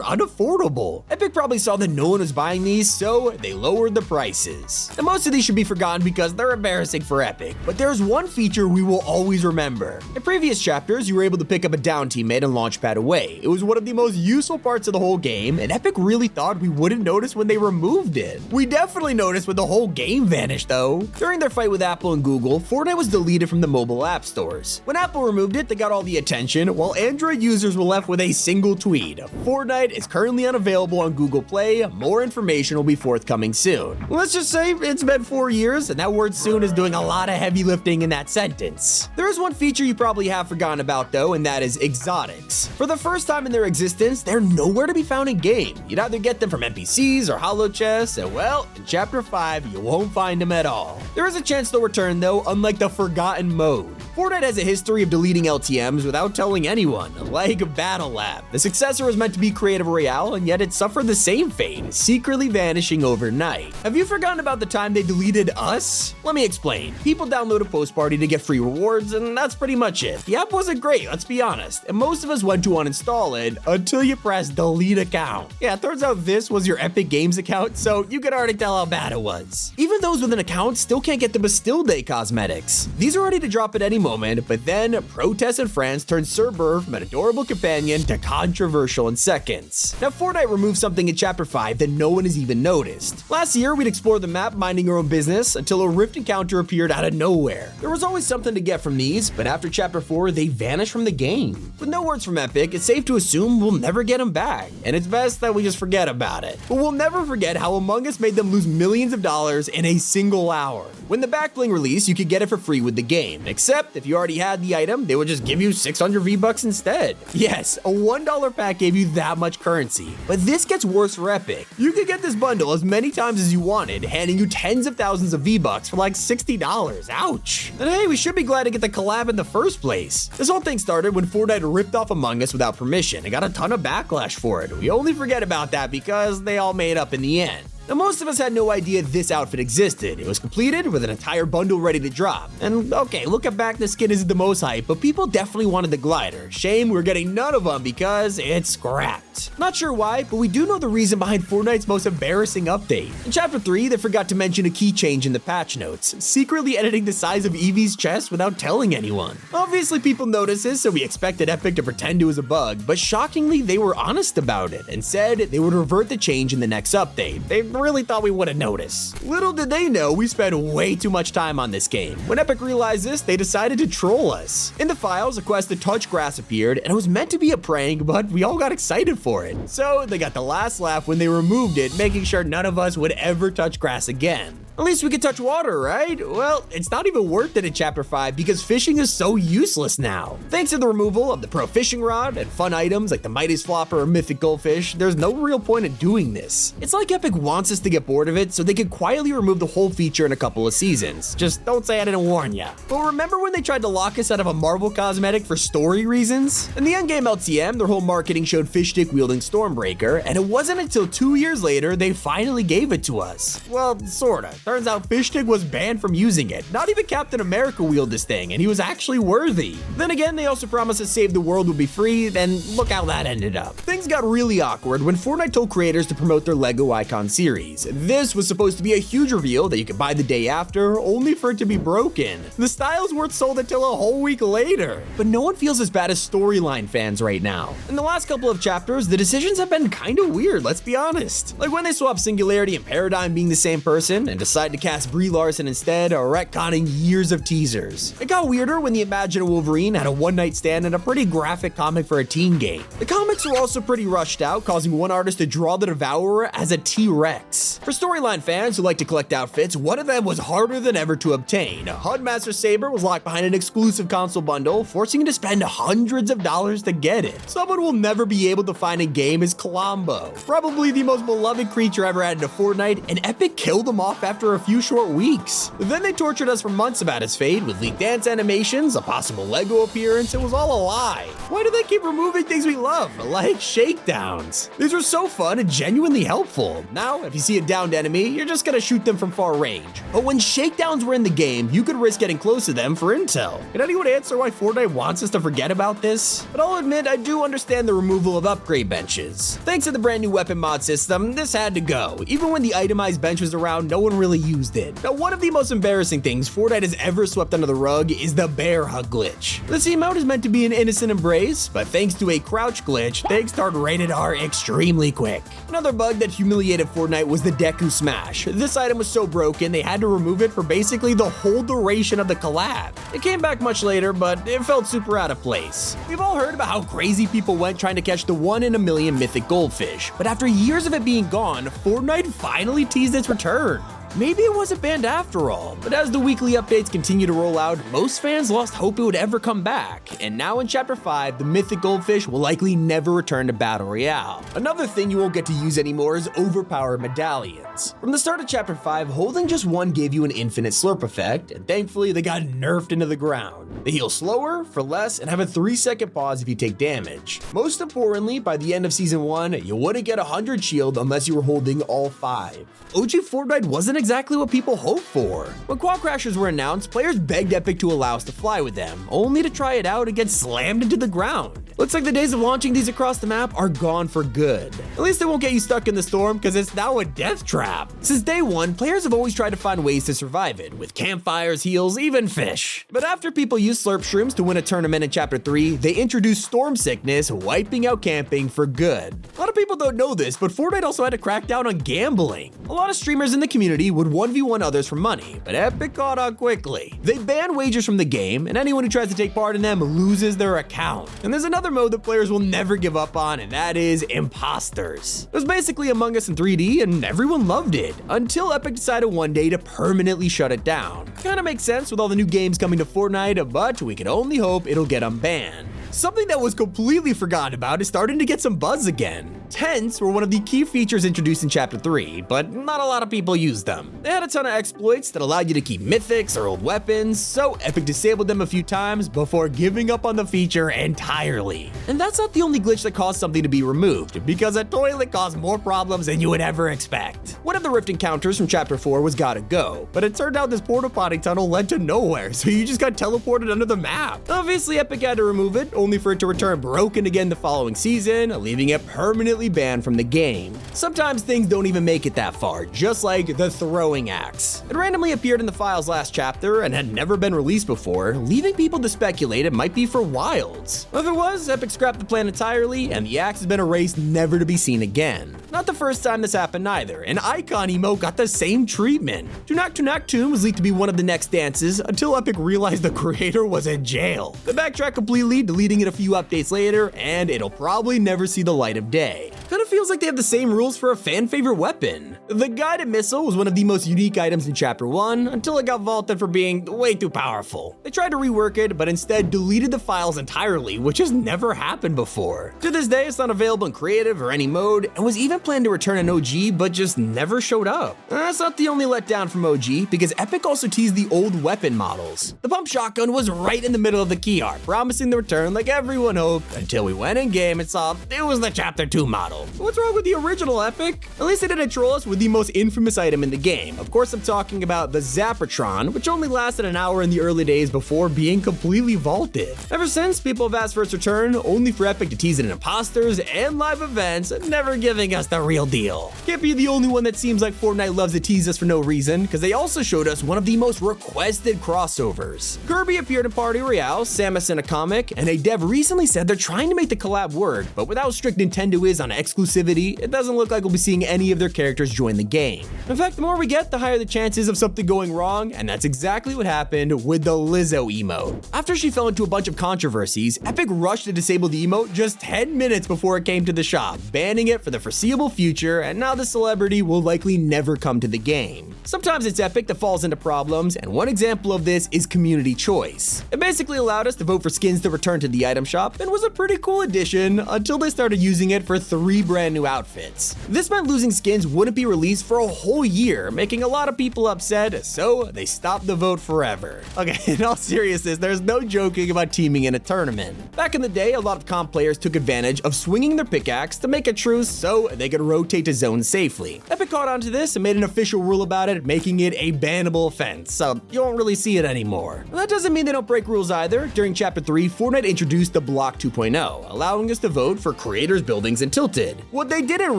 unaffordable. Epic probably saw that no one was buying these, so they lowered the prices. And most of these should be forgotten because they're embarrassing for Epic, but there's one feature we will always remember. In previous chapters, you were able to pick up a down teammate and launch pad away. It was one of the most useful parts of the whole game, and Epic really thought we wouldn't notice when they removed it. We definitely noticed when the whole game vanished though. During their fight with Apple and Google, Fortnite was deleted from the mobile app stores. When Apple removed it, they got all the attention, while Android users were left with a single tweet. Fortnite is currently unavailable on Google Play. More information will be forthcoming soon. Let's just say it's been 4 years, and that word soon is doing a lot of heavy lifting in that sentence. There is one feature you probably have forgotten about though, and that is exotics. For the first time in their existence, they're nowhere to be found in game. You'd either get them from NPCs or holo chests, and well, in Chapter 5, you won't find them at all. There is a chance they'll return though, unlike the forgotten mode. Fortnite has a history of deleting LTMs without telling anyone, like Battle Lab. The successor was meant to be Creative Royale, and yet it suffered the same fate, secretly vanishing overnight. Have you forgotten about the time they deleted us? Let me explain. People downloaded Post Party to get free rewards, and that's pretty much it. The app wasn't great, let's be honest, and most of us went to uninstall it until you press delete account. Yeah, it turns out this was your Epic Games account, so you could already tell how bad it was. Even those with an account still can't get the Bastille Day cosmetics. These are ready to drop at any moment, but then protests in France turned Cerber from an adorable companion to controversial in seconds. Now, Fortnite removed something in Chapter 5 that no one has even noticed. Last year, we'd explore the map minding our own business until a rift encounter appeared out of nowhere. There was always something to get from these, but after Chapter 4, they vanished from the game. With no words from Epic, it's safe to assume we'll never get them back, and it's best that we just forget about it. But we'll never forget how Among Us made them lose millions of dollars in a single hour. When the back bling released, you could get it for free with the game, except if you already had the item, they would just give you 600 V-Bucks instead. Yes, a $1 pack gave you that much currency. But this gets worse for Epic. You could get this bundle as many times as you wanted, handing you tens of thousands of V-Bucks for like $60. Ouch. And hey, we should be glad to get the collab in the first place. This whole thing started when Fortnite ripped off Among Us without permission and got a ton of backlash for it. We only forget about that because they all made up in the end. Now, most of us had no idea this outfit existed. It was completed with an entire bundle ready to drop. And okay, looking back, the skin isn't the most hype, but people definitely wanted the glider. Shame we're getting none of them because it's scrapped. Not sure why, but we do know the reason behind Fortnite's most embarrassing update. In Chapter 3, they forgot to mention a key change in the patch notes, secretly editing the size of Evie's chest without telling anyone. Obviously, people noticed this, so we expected Epic to pretend it was a bug, but shockingly, they were honest about it and said they would revert the change in the next update. They really thought we wouldn't notice. Little did they know we spent way too much time on this game. When Epic realized this, they decided to troll us. In the files, a quest to touch grass appeared, and it was meant to be a prank, but we all got excited for it. So they got the last laugh when they removed it, making sure none of us would ever touch grass again. At least we can touch water, right? Well, it's not even worth it in Chapter 5 because fishing is so useless now. Thanks to the removal of the pro fishing rod and fun items like the Midas Flopper or Mythic Goldfish, there's no real point in doing this. It's like Epic wants us to get bored of it so they could quietly remove the whole feature in a couple of seasons. Just don't say I didn't warn ya. But remember when they tried to lock us out of a Marvel cosmetic for story reasons? In the endgame LTM, their whole marketing showed fish stick wielding Stormbreaker, and it wasn't until 2 years later they finally gave it to us. Well, sorta. Turns out fish stick was banned from using it. Not even Captain America wielded this thing, and he was actually worthy. Then again, they also promised that Save the World would be free, then look how that ended up. Things got really awkward when Fortnite told creators to promote their LEGO Icon series. This was supposed to be a huge reveal that you could buy the day after, only for it to be broken. The styles weren't sold until a whole week later. But no one feels as bad as storyline fans right now. In the last couple of chapters, the decisions have been kinda weird, let's be honest. Like when they swap Singularity and Paradigm being the same person and decide to cast Brie Larson instead, or retconning years of teasers. It got weirder when the Imagine a Wolverine had a one-night stand in a pretty graphic comic for a teen game. The comics were also pretty rushed out, causing one artist to draw the Devourer as a T-Rex. For storyline fans who like to collect outfits, one of them was harder than ever to obtain. Hudmaster Saber was locked behind an exclusive console bundle, forcing you to spend hundreds of dollars to get it. Someone will never be able to find in game is Colombo, probably the most beloved creature ever added to Fortnite, and Epic killed him off after a few short weeks. Then they tortured us for months about his fate with leaked dance animations, a possible LEGO appearance. It was all a lie. Why do they keep removing things we love, like shakedowns? These were so fun and genuinely helpful. Now, if you see a downed enemy, you're just gonna shoot them from far range. But when shakedowns were in the game, you could risk getting close to them for intel. Can anyone answer why Fortnite wants us to forget about this? But I'll admit, I do understand the removal of upgrade benches. Thanks to the brand new weapon mod system, this had to go. Even when the itemized bench was around, no one really used it. Now, one of the most embarrassing things Fortnite has ever swept under the rug is the bear hug glitch. This emote is meant to be an innocent embrace, but thanks to a crouch glitch, things turned rated R extremely quick. Another bug that humiliated Fortnite was the Deku Smash. This item was so broken, they had to remove it for basically the whole duration of the collab. It came back much later, but it felt super out of place. We've all heard about how crazy people went trying to catch the 1 in a million mythic goldfish, but after years of it being gone, Fortnite finally teased its return. Maybe it wasn't banned after all, but as the weekly updates continue to roll out, most fans lost hope it would ever come back. And now in Chapter 5, the mythic goldfish will likely never return to Battle Royale. Another thing you won't get to use anymore is overpowered medallions. From the start of Chapter 5, holding just one gave you an infinite slurp effect, and thankfully they got nerfed into the ground. They heal slower, for less, and have a 3-second pause if you take damage. Most importantly, by the end of Season 1, you wouldn't get 100 shield unless you were holding all 5. OG Fortnite wasn't exactly what people hoped for. When Quad Crashers were announced, players begged Epic to allow us to fly with them, only to try it out and get slammed into the ground. Looks like the days of launching these across the map are gone for good. At least they won't get you stuck in the storm because it's now a death trap. Since day one, players have always tried to find ways to survive it, with campfires, heals, even fish. But after people used slurp shrooms to win a tournament in Chapter 3, they introduced storm sickness, wiping out camping for good. A lot of people don't know this, but Fortnite also had to crack down on gambling. A lot of streamers in the community would 1v1 others for money, but Epic caught on quickly. They banned wagers from the game, and anyone who tries to take part in them loses their account. And there's another mode that players will never give up on, and that is imposters. It was basically Among Us in 3D, and everyone loved it, until Epic decided one day to permanently shut it down. Kinda makes sense with all the new games coming to Fortnite, but we can only hope it'll get unbanned. Something that was completely forgotten about is starting to get some buzz again. Tents were one of the key features introduced in Chapter 3, but not a lot of people used them. They had a ton of exploits that allowed you to keep mythics or old weapons, so Epic disabled them a few times before giving up on the feature entirely. And that's not the only glitch that caused something to be removed, because a toilet caused more problems than you would ever expect. One of the rift encounters from Chapter 4 was Gotta Go, but it turned out this porta potty tunnel led to nowhere, so you just got teleported under the map. Obviously, Epic had to remove it, only for it to return broken again the following season, leaving it permanently banned from the game. Sometimes things don't even make it that far, just like the throwing axe. It randomly appeared in the files last chapter and had never been released before, leaving people to speculate it might be for Wilds. If it was, Epic scrapped the plan entirely, and the axe has been erased, never to be seen again. Not the first time this happened either. An icon emote got the same treatment. Tunak Tunak Tune was leaked to be one of the next dances until Epic realized the creator was in jail. They backtracked completely, deleting it a few updates later, and it'll probably never see the light of day. Kinda feels like they have the same rules for a fan-favorite weapon. The guided missile was one of the most unique items in Chapter 1 until it got vaulted for being way too powerful. They tried to rework it, but instead deleted the files entirely, which has never happened before. To this day, it's not available in creative or any mode, and was even planned to return in OG, but just never showed up. That's not the only letdown from OG, because Epic also teased the old weapon models. The pump shotgun was right in the middle of the key art, promising the return like everyone hoped, until we went in-game and saw it was the Chapter 2 model. What's wrong with the original, Epic? At least they didn't troll us with the most infamous item in the game. Of course, I'm talking about the Zappertron, which only lasted an hour in the early days before being completely vaulted. Ever since, people have asked for its return, only for Epic to tease it in imposters and live events, never giving us the real deal. Can't be the only one that seems like Fortnite loves to tease us for no reason, because they also showed us one of the most requested crossovers. Kirby appeared in Party Royale, Samus in a comic, and a dev recently said they're trying to make the collab work, but with how strict Nintendo is on exclusivity, it doesn't look like we'll be seeing any of their characters join the game. In fact, the more we get, the higher the chances of something going wrong, and that's exactly what happened with the Lizzo emote. After she fell into a bunch of controversies, Epic rushed to disable the emote just 10 minutes before it came to the shop, banning it for the foreseeable future, and now the celebrity will likely never come to the game. Sometimes it's Epic that falls into problems, and one example of this is community choice. It basically allowed us to vote for skins to return to the item shop, and was a pretty cool addition until they started using it for 3 brand new outfits. This meant losing skins wouldn't be released for a whole year, making a lot of people upset, so they stopped the vote forever. Okay, in all seriousness, there's no joking about teaming in a tournament. Back in the day, a lot of comp players took advantage of swinging their pickaxe to make a truce so they could rotate to zones safely. Epic caught on to this and made an official rule about it, making it a bannable offense, so you won't really see it anymore. That doesn't mean they don't break rules either. During Chapter 3, Fortnite introduced the Block 2.0, allowing us to vote for creators' buildings in Tilted. What they didn't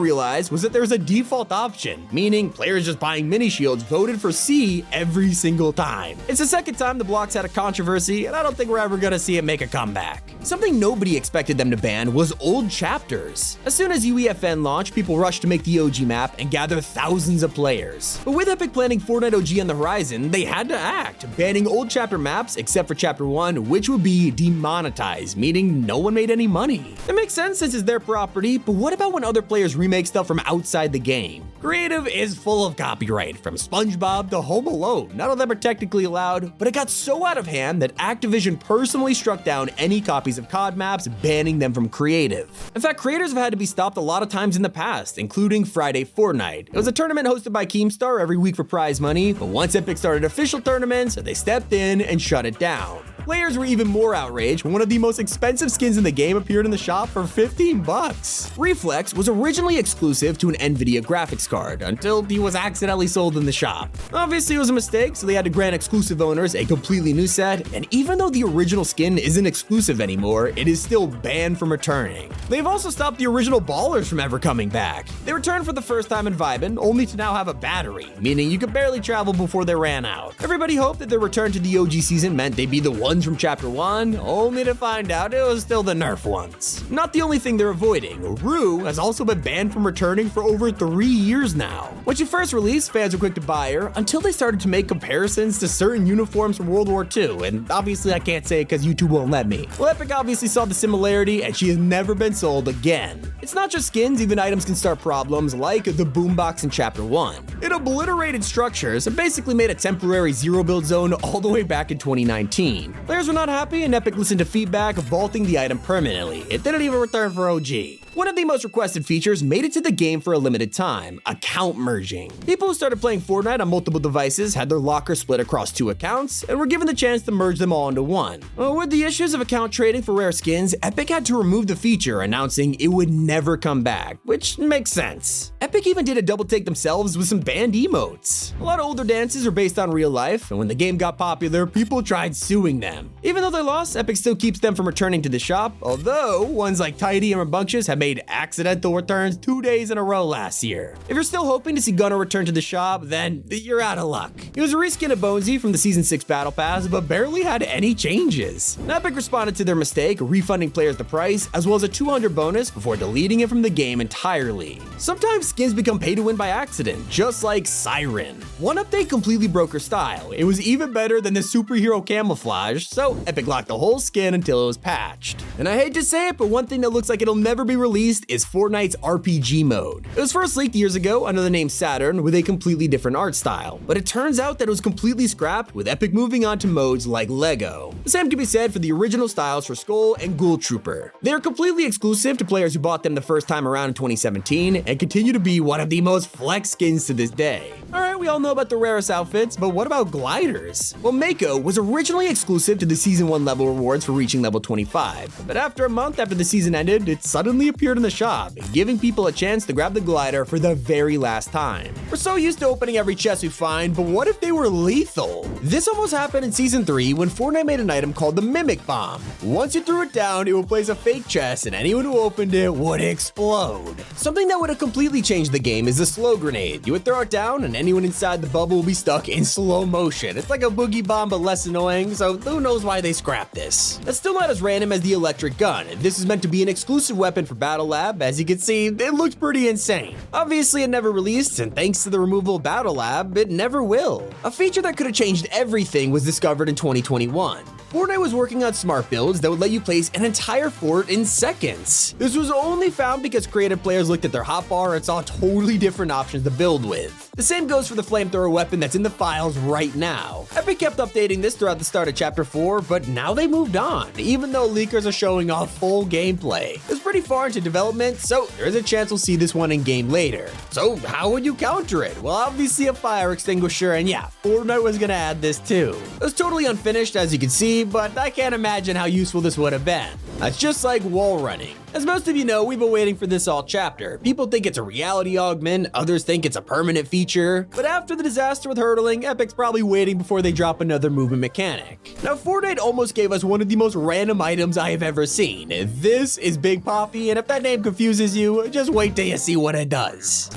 realize was that there's a default option, meaning players just buying mini shields voted for C every single time. It's the second time the blocks had a controversy, and I don't think we're ever gonna see it make a comeback. Something nobody expected them to ban was old chapters. As soon as UEFN launched, people rushed to make the OG map and gather thousands of players. But with Epic planning Fortnite OG on the horizon, they had to act, banning old chapter maps except for Chapter 1, which would be demonetized, meaning no one made any money. It makes sense since it's their property, but what about when other players remake stuff from outside the game? Creative is full of copyright, from SpongeBob to Home Alone. None of them are technically allowed, but it got so out of hand that Activision personally struck down any copies of COD maps, banning them from creative. In fact, creators have had to be stopped a lot of times in the past, including Friday Fortnite. It was a tournament hosted by Keemstar every week for prize money, but once Epic started official tournaments, they stepped in and shut it down. Players were even more outraged when one of the most expensive skins in the game appeared in the shop for 15 bucks. Reflex was originally exclusive to an NVIDIA graphics card until he was accidentally sold in the shop. Obviously it was a mistake, so they had to grant exclusive owners a completely new set, and even though the original skin isn't exclusive anymore, it is still banned from returning. They've also stopped the original Ballers from ever coming back. They returned for the first time in Vibin, only to now have a battery, meaning you could barely travel before they ran out. Everybody hoped that their return to the OG season meant they'd be the ones from Chapter 1, only to find out it was still the Nerf ones. Not the only thing they're avoiding, Rue has also been banned from returning for over 3 years now. When she first released, fans were quick to buy her, until they started to make comparisons to certain uniforms from World War II, and obviously I can't say it because YouTube won't let me. Well, Epic obviously saw the similarity, and she has never been sold again. It's not just skins, even items can start problems, like the boombox in Chapter 1. It obliterated structures and basically made a temporary zero build zone all the way back in 2019. Players were not happy, and Epic listened to feedback, vaulting the item permanently. It didn't even return for OG. One of the most requested features made it to the game for a limited time: account merging. People who started playing Fortnite on multiple devices had their locker split across 2 accounts and were given the chance to merge them all into one. With the issues of account trading for rare skins, Epic had to remove the feature, announcing it would never come back, which makes sense. Epic even did a double take themselves with some banned emotes. A lot of older dances are based on real life, and when the game got popular, people tried suing them. Even though they lost, Epic still keeps them from returning to the shop, although ones like Tidy and Rambunctious have made accidental returns 2 days in a row last year. If you're still hoping to see Gunner return to the shop, then you're out of luck. He was a reskin of Bonesy from the Season 6 Battle Pass, but barely had any changes. Epic responded to their mistake, refunding players the price, as well as a 200 bonus before deleting it from the game entirely. Sometimes skins become pay to win by accident, just like Siren. One update completely broke her style. It was even better than the superhero camouflage, so Epic locked the whole skin until it was patched. And I hate to say it, but one thing that looks like it'll never be released released is Fortnite's RPG mode. It was first leaked years ago under the name Saturn with a completely different art style, but it turns out that it was completely scrapped with Epic moving on to modes like Lego. The same can be said for the original styles for Skull and Ghoul Trooper. They are completely exclusive to players who bought them the first time around in 2017 and continue to be one of the most flex skins to this day. Alright, we all know about the rarest outfits, but what about gliders? Well, Mako was originally exclusive to the Season 1 level rewards for reaching level 25, but after a month after the season ended, it suddenly appeared in the shop, giving people a chance to grab the glider for the very last time. We're so used to opening every chest we find, but what if they were lethal? This almost happened in Season 3 when Fortnite made an item called the Mimic Bomb. Once you threw it down, it would place a fake chest and anyone who opened it would explode. Something that would have completely changed the game is the slow grenade. You would throw it down and anyone inside the bubble will be stuck in slow motion. It's like a boogie bomb but less annoying, so who knows why they scrapped this. That's still not as random as the electric gun. This is meant to be an exclusive weapon for Battle Lab. As you can see, it looks pretty insane. Obviously it never released, and thanks to the removal of Battle Lab, it never will. A feature that could have changed everything was discovered in 2021. Fortnite was working on smart builds that would let you place an entire fort in seconds. This was only found because creative players looked at their hotbar and saw totally different options to build with. The same goes for the flamethrower weapon that's in the files right now. Epic kept updating this throughout the start of Chapter 4, but now they moved on, even though leakers are showing off full gameplay. It's pretty far into development, so there's a chance we'll see this one in game later. So how would you counter it? Well, obviously a fire extinguisher, and yeah, Fortnite was gonna add this too. It was totally unfinished as you can see, but I can't imagine how useful this would have been. That's just like wall running. As most of you know, we've been waiting for this all chapter. People think it's a reality augment, others think it's a permanent feature, but after the disaster with hurdling, Epic's probably waiting before they drop another movement mechanic. Now, Fortnite almost gave us one of the most random items I have ever seen. This is Big Poppy, and if that name confuses you, just wait till you see what it does.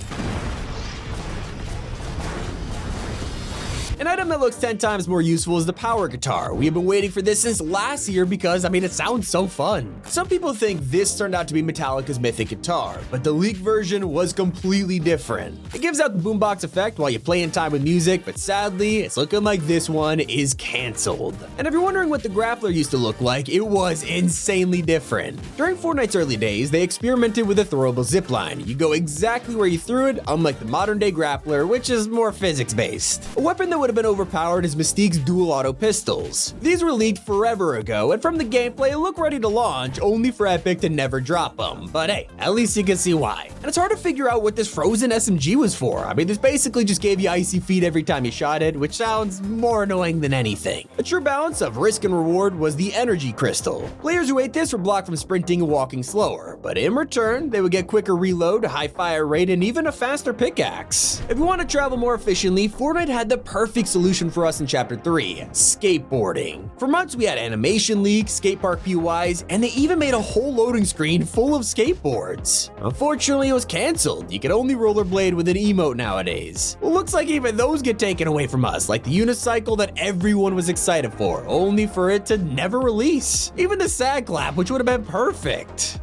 An item that looks 10 times more useful is the power guitar. We have been waiting for this since last year because, it sounds so fun. Some people think this turned out to be Metallica's mythic guitar, but the leaked version was completely different. It gives out the boombox effect while you play in time with music, but sadly, it's looking like this one is canceled. And if you're wondering what the grappler used to look like, it was insanely different. During Fortnite's early days, they experimented with a throwable zipline. You go exactly where you threw it, unlike the modern day grappler, which is more physics-based. A weapon that would have been overpowered is Mystique's dual auto pistols. These were leaked forever ago, and from the gameplay look ready to launch, only for Epic to never drop them. But hey, at least you can see why. And it's hard to figure out what this frozen SMG was for. This basically just gave you icy feet every time you shot it, which sounds more annoying than anything. A true balance of risk and reward was the energy crystal. Players who ate this were blocked from sprinting and walking slower, but in return, they would get quicker reload, high fire rate, and even a faster pickaxe. If you want to travel more efficiently, Fortnite had the perfect solution for us in Chapter 3, skateboarding. For months we had animation leaks, skate park POIs, and they even made a whole loading screen full of skateboards. Unfortunately, it was canceled. You can only rollerblade with an emote nowadays. Well, looks like even those get taken away from us, like the unicycle that everyone was excited for, only for it to never release. Even the sad clap, which would have been perfect.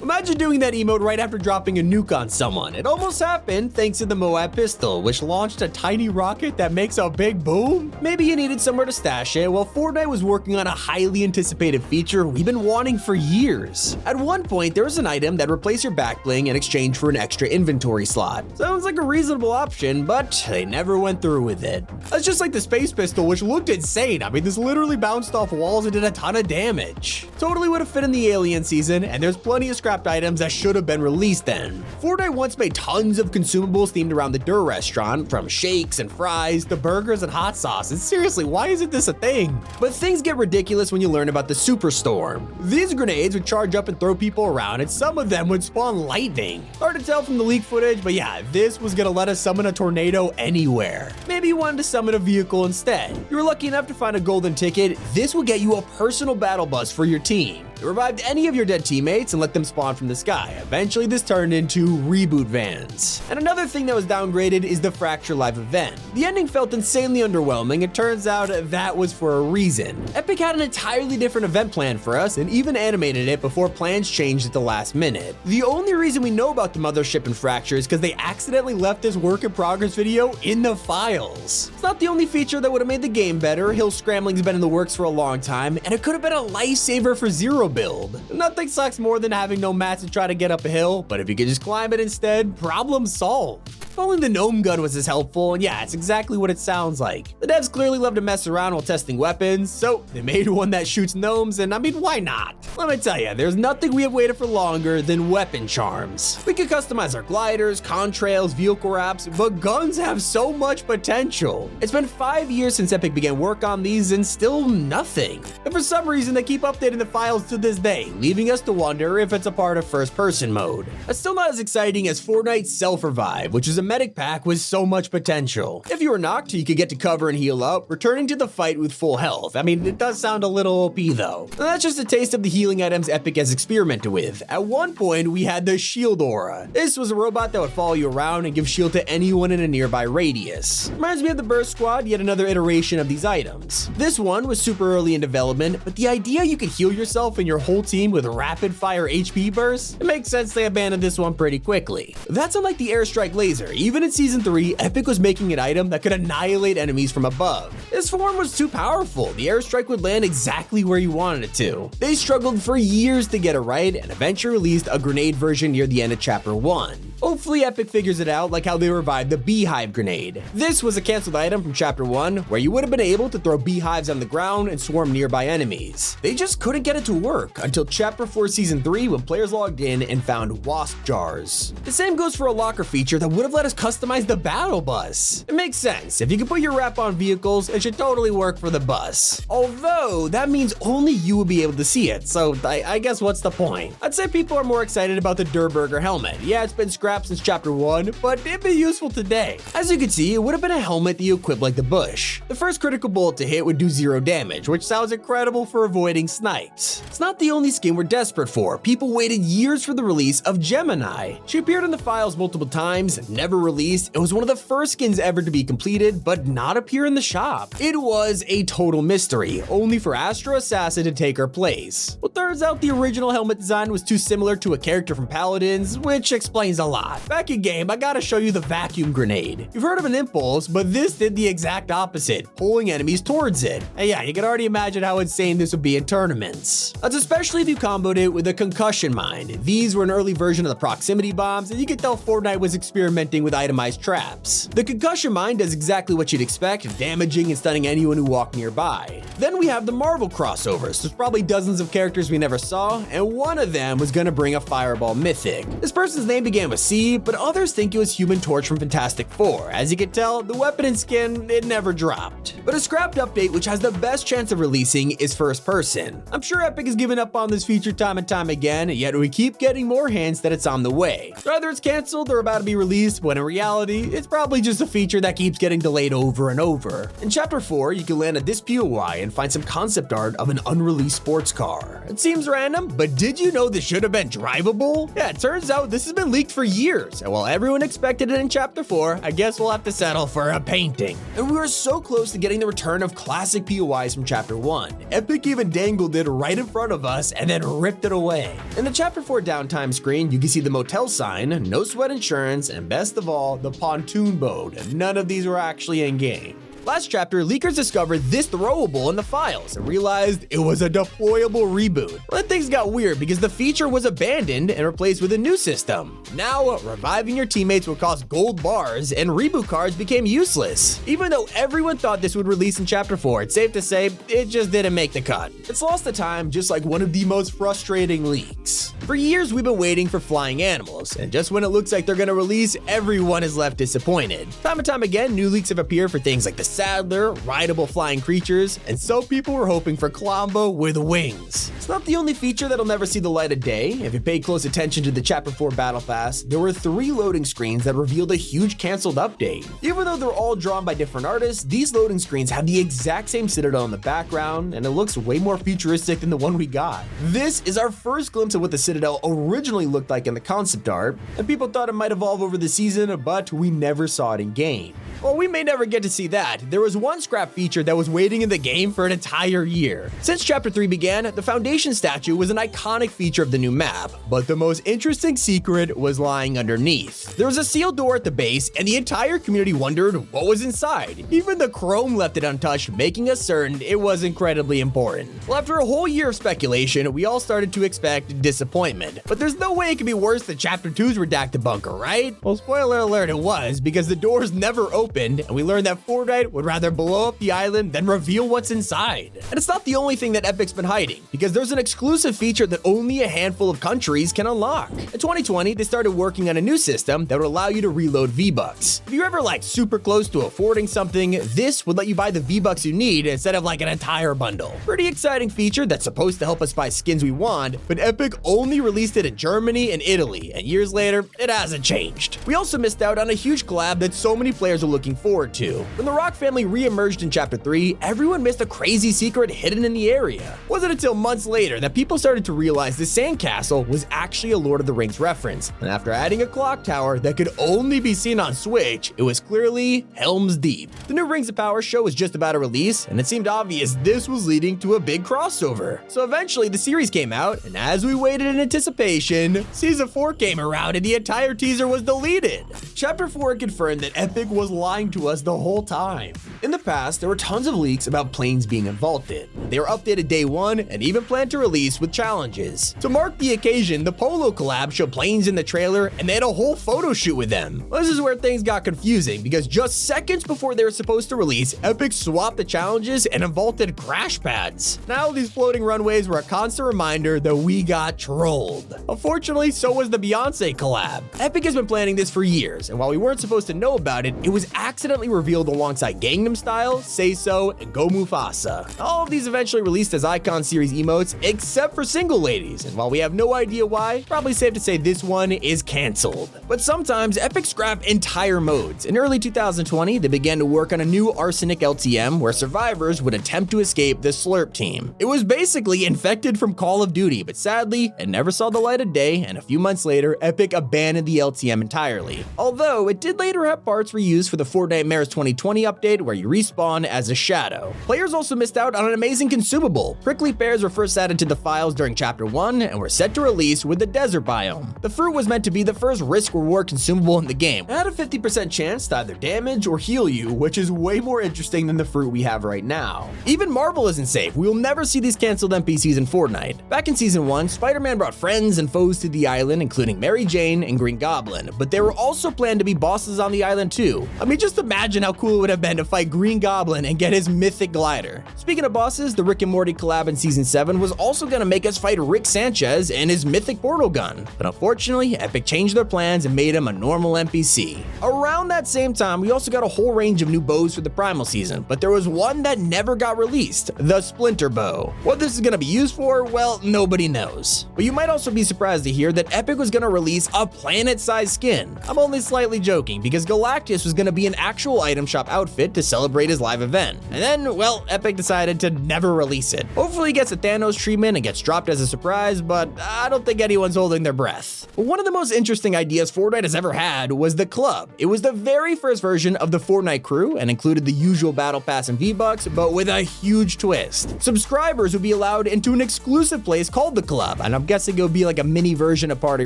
Imagine doing that emote right after dropping a nuke on someone. It almost happened thanks to the Moab pistol, which launched a tiny rocket that makes a big boom. Maybe you needed somewhere to stash it. Well, Fortnite was working on a highly anticipated feature we've been wanting for years. At one point, there was an item that replaced your back bling in exchange for an extra inventory slot. Sounds like a reasonable option, but they never went through with it. That's just like the space pistol, which looked insane. This literally bounced off walls and did a ton of damage. Totally would have fit in the alien season, and there's plenty of scrapped items that should have been released then. Fortnite once made tons of consumables themed around the Dur restaurant, from shakes and fries to burgers and hot sauce. And seriously, why isn't this a thing? But things get ridiculous when you learn about the Superstorm. These grenades would charge up and throw people around, and some of them would spawn lightning. Hard to tell from the leak footage, but yeah, this was gonna let us summon a tornado anywhere. Maybe you wanted to summon a vehicle instead. You were lucky enough to find a golden ticket. This will get you a personal battle bus for your team. It revived any of your dead teammates and let them spawn from the sky. Eventually, this turned into reboot vans. And another thing that was downgraded is the Fracture Live event. The ending felt insanely underwhelming. It turns out that was for a reason. Epic had an entirely different event plan for us and even animated it before plans changed at the last minute. The only reason we know about the mothership and Fracture is because they accidentally left this work in progress video in the files. It's not the only feature that would have made the game better. Hill scrambling's been in the works for a long time, and it could have been a lifesaver for zero build. Nothing sucks more than having no mats to try to get up a hill, but if you could just climb it instead, problem solved. If only the gnome gun was as helpful, and yeah, it's exactly what it sounds like. The devs clearly love to mess around while testing weapons, so they made one that shoots gnomes, and I mean, why not? Let me tell you, there's nothing we have waited for longer than weapon charms. We can customize our gliders, contrails, vehicle wraps, but guns have so much potential. It's been 5 years since Epic began work on these, and still nothing. And for some reason, they keep updating the files to this day, leaving us to wonder if it's a part of first-person mode. It's still not as exciting as Fortnite Self-Revive, which is a medic pack with so much potential. If you were knocked, you could get to cover and heal up, returning to the fight with full health. I mean, it does sound a little OP though. And that's just a taste of the healing items Epic has experimented with. At one point, we had the Shield Aura. This was a robot that would follow you around and give shield to anyone in a nearby radius. Reminds me of the Burst Squad, yet another iteration of these items. This one was super early in development, but the idea you could heal yourself and your whole team with rapid fire HP bursts, it makes sense they abandoned this one pretty quickly. That's unlike the Airstrike Laser. Even in Season 3, Epic was making an item that could annihilate enemies from above. This form was too powerful. The airstrike would land exactly where you wanted it to. They struggled for years to get it right and eventually released a grenade version near the end of Chapter 1. Hopefully Epic figures it out like how they revived the Beehive grenade. This was a canceled item from Chapter 1 where you would have been able to throw beehives on the ground and swarm nearby enemies. They just couldn't get it to work until Chapter 4 Season 3 when players logged in and found wasp jars. The same goes for a locker feature that would have let us customize the battle bus. It makes sense. If you can put your wrap on vehicles, it should totally work for the bus. Although, that means only you will be able to see it, so I guess what's the point? I'd say people are more excited about the Durburger helmet. Yeah, it's been scrapped since Chapter 1, but it'd be useful today. As you can see, it would have been a helmet that you equip like the bush. The first critical bullet to hit would do 0 damage, which sounds incredible for avoiding snipes. It's not the only skin we're desperate for. People waited years for the release of Gemini. She appeared in the files multiple times, never released. It was one of the first skins ever to be completed, but not appear in the shop. It was a total mystery, only for Astro Assassin to take her place. Well, turns out the original helmet design was too similar to a character from Paladins, which explains a lot. Back in game, I gotta show you the vacuum grenade. You've heard of an impulse, but this did the exact opposite, pulling enemies towards it. And yeah, you can already imagine how insane this would be in tournaments. That's especially if you comboed it with a concussion mine. These were an early version of the proximity bombs, and you could tell Fortnite was experimenting with itemized traps. The concussion mine does exactly what you'd expect, damaging and stunning anyone who walked nearby. Then we have the Marvel crossovers. There's probably dozens of characters we never saw, and one of them was gonna bring a Fireball mythic. This person's name began with C, but others think it was Human Torch from Fantastic Four. As you can tell, the weapon and skin, it never dropped. But a scrapped update which has the best chance of releasing is first person. I'm sure Epic has given up on this feature time and time again, yet we keep getting more hints that it's on the way. So either it's canceled or about to be released, when in reality, it's probably just a feature that keeps getting delayed over and over. In Chapter 4, you can land at this POI and find some concept art of an unreleased sports car. It seems random, but did you know this should have been drivable? Yeah, it turns out this has been leaked for years, and while everyone expected it in Chapter 4, I guess we'll have to settle for a painting. And we were so close to getting the return of classic POIs from Chapter 1. Epic even dangled it right in front of us and then ripped it away. In the Chapter 4 downtime screen, you can see the motel sign, no sweat insurance, and best of all, the pontoon boat. None of these were actually in game. Last chapter, leakers discovered this throwable in the files and realized it was a deployable reboot. Well, then things got weird because the feature was abandoned and replaced with a new system. Now, reviving your teammates would cost gold bars and reboot cards became useless. Even though everyone thought this would release in Chapter 4, it's safe to say it just didn't make the cut. It's lost the time just like one of the most frustrating leaks. For years, we've been waiting for flying animals, and just when it looks like they're gonna release, everyone is left disappointed. Time and time again, new leaks have appeared for things like the Saddler, rideable flying creatures, and so people were hoping for Colombo with wings. It's not the only feature that'll never see the light of day. If you paid close attention to the Chapter 4 Battle Pass, there were 3 loading screens that revealed a huge canceled update. Even though they're all drawn by different artists, these loading screens have the exact same citadel in the background, and it looks way more futuristic than the one we got. This is our first glimpse of what the Citadel originally looked like in the concept art, and people thought it might evolve over the season, but we never saw it in game. While we may never get to see that, there was one scrap feature that was waiting in the game for an entire year. Since Chapter 3 began, the Foundation statue was an iconic feature of the new map, but the most interesting secret was lying underneath. There was a sealed door at the base, and the entire community wondered what was inside. Even the Chrome left it untouched, making us certain it was incredibly important. Well, after a whole year of speculation, we all started to expect disappointment. But there's no way it could be worse than Chapter 2's redacted bunker, right? Well, spoiler alert, it was, because the doors never opened, and we learned that Fortnite would rather blow up the island than reveal what's inside. And it's not the only thing that Epic's been hiding, because there's an exclusive feature that only a handful of countries can unlock. In 2020, they started working on a new system that would allow you to reload V-Bucks. If you're ever like super close to affording something, this would let you buy the V-Bucks you need instead of like an entire bundle. Pretty exciting feature that's supposed to help us buy skins we want, but Epic only released it in Germany and Italy, and years later, it hasn't changed. We also missed out on a huge collab that so many players are looking forward to. When the Rock family re-emerged in Chapter 3, everyone missed a crazy secret hidden in the area. It wasn't until months later that people started to realize the sandcastle was actually a Lord of the Rings reference, and after adding a clock tower that could only be seen on Switch, it was clearly Helm's Deep. The new Rings of Power show was just about to release, and it seemed obvious this was leading to a big crossover. So eventually the series came out, and as we waited in anticipation, Season 4 came around and the entire teaser was deleted. Chapter 4 confirmed that Epic was lying to us the whole time. In the past, there were tons of leaks about planes being vaulted. They were updated day one and even planned to release with challenges. To mark the occasion, the Polo collab showed planes in the trailer and they had a whole photo shoot with them. Well, this is where things got confusing because just seconds before they were supposed to release, Epic swapped the challenges and vaulted crash pads. Now these floating runways were a constant reminder that we got trolled. Unfortunately, so was the Beyonce collab. Epic has been planning this for years, and while we weren't supposed to know about it, it was accidentally revealed alongside Gangnam Style, Say So, and Go Mufasa. All of these eventually released as Icon Series emotes, except for Single Ladies, and while we have no idea why, probably safe to say this one is cancelled. But sometimes Epic scrap entire modes. In early 2020, they began to work on a new Arsenic LTM where survivors would attempt to escape the Slurp team. It was basically infected from Call of Duty, but sadly, it never saw the light of day, and a few months later, Epic abandoned the LTM entirely. Although, it did later have parts reused for the Fortnite Mares 2020 update where you respawn as a shadow. Players also missed out on an amazing consumable. Prickly pears were first added to the files during Chapter 1 and were set to release with the desert biome. The fruit was meant to be the first risk-reward consumable in the game. It had a 50% chance to either damage or heal you, which is way more interesting than the fruit we have right now. Even Marvel isn't safe. We will never see these canceled NPCs in Fortnite. Back in Season 1, Spider-Man brought friends and foes to the island, including Mary Jane and Green Goblin, but they were also planned to be bosses on the island too. I mean, just imagine how cool it would have been to fight Green Goblin and get his mythic glider. Speaking of bosses, the Rick and Morty collab in Season 7 was also going to make us fight Rick Sanchez and his mythic portal gun, but unfortunately, Epic changed their plans and made him a normal NPC. Around that same time, we also got a whole range of new bows for the Primal season, but there was one that never got released, the Splinter Bow. What this is going to be used for, well, nobody knows. But you might also be surprised to hear that Epic was going to release a planet-sized skin. I'm only slightly joking because Galactus was going to be an actual item shop outfit to celebrate his live event. And then, well, Epic decided to never release it. Hopefully he gets a Thanos treatment and gets dropped as a surprise, but I don't think anyone's holding their breath. But one of the most interesting ideas Fortnite has ever had was the club. It was the very first version of the Fortnite crew and included the usual battle pass and V-Bucks, but with a huge twist. Subscribers would be allowed into an exclusive place called the club, and I'm guessing it would be like a mini version of Party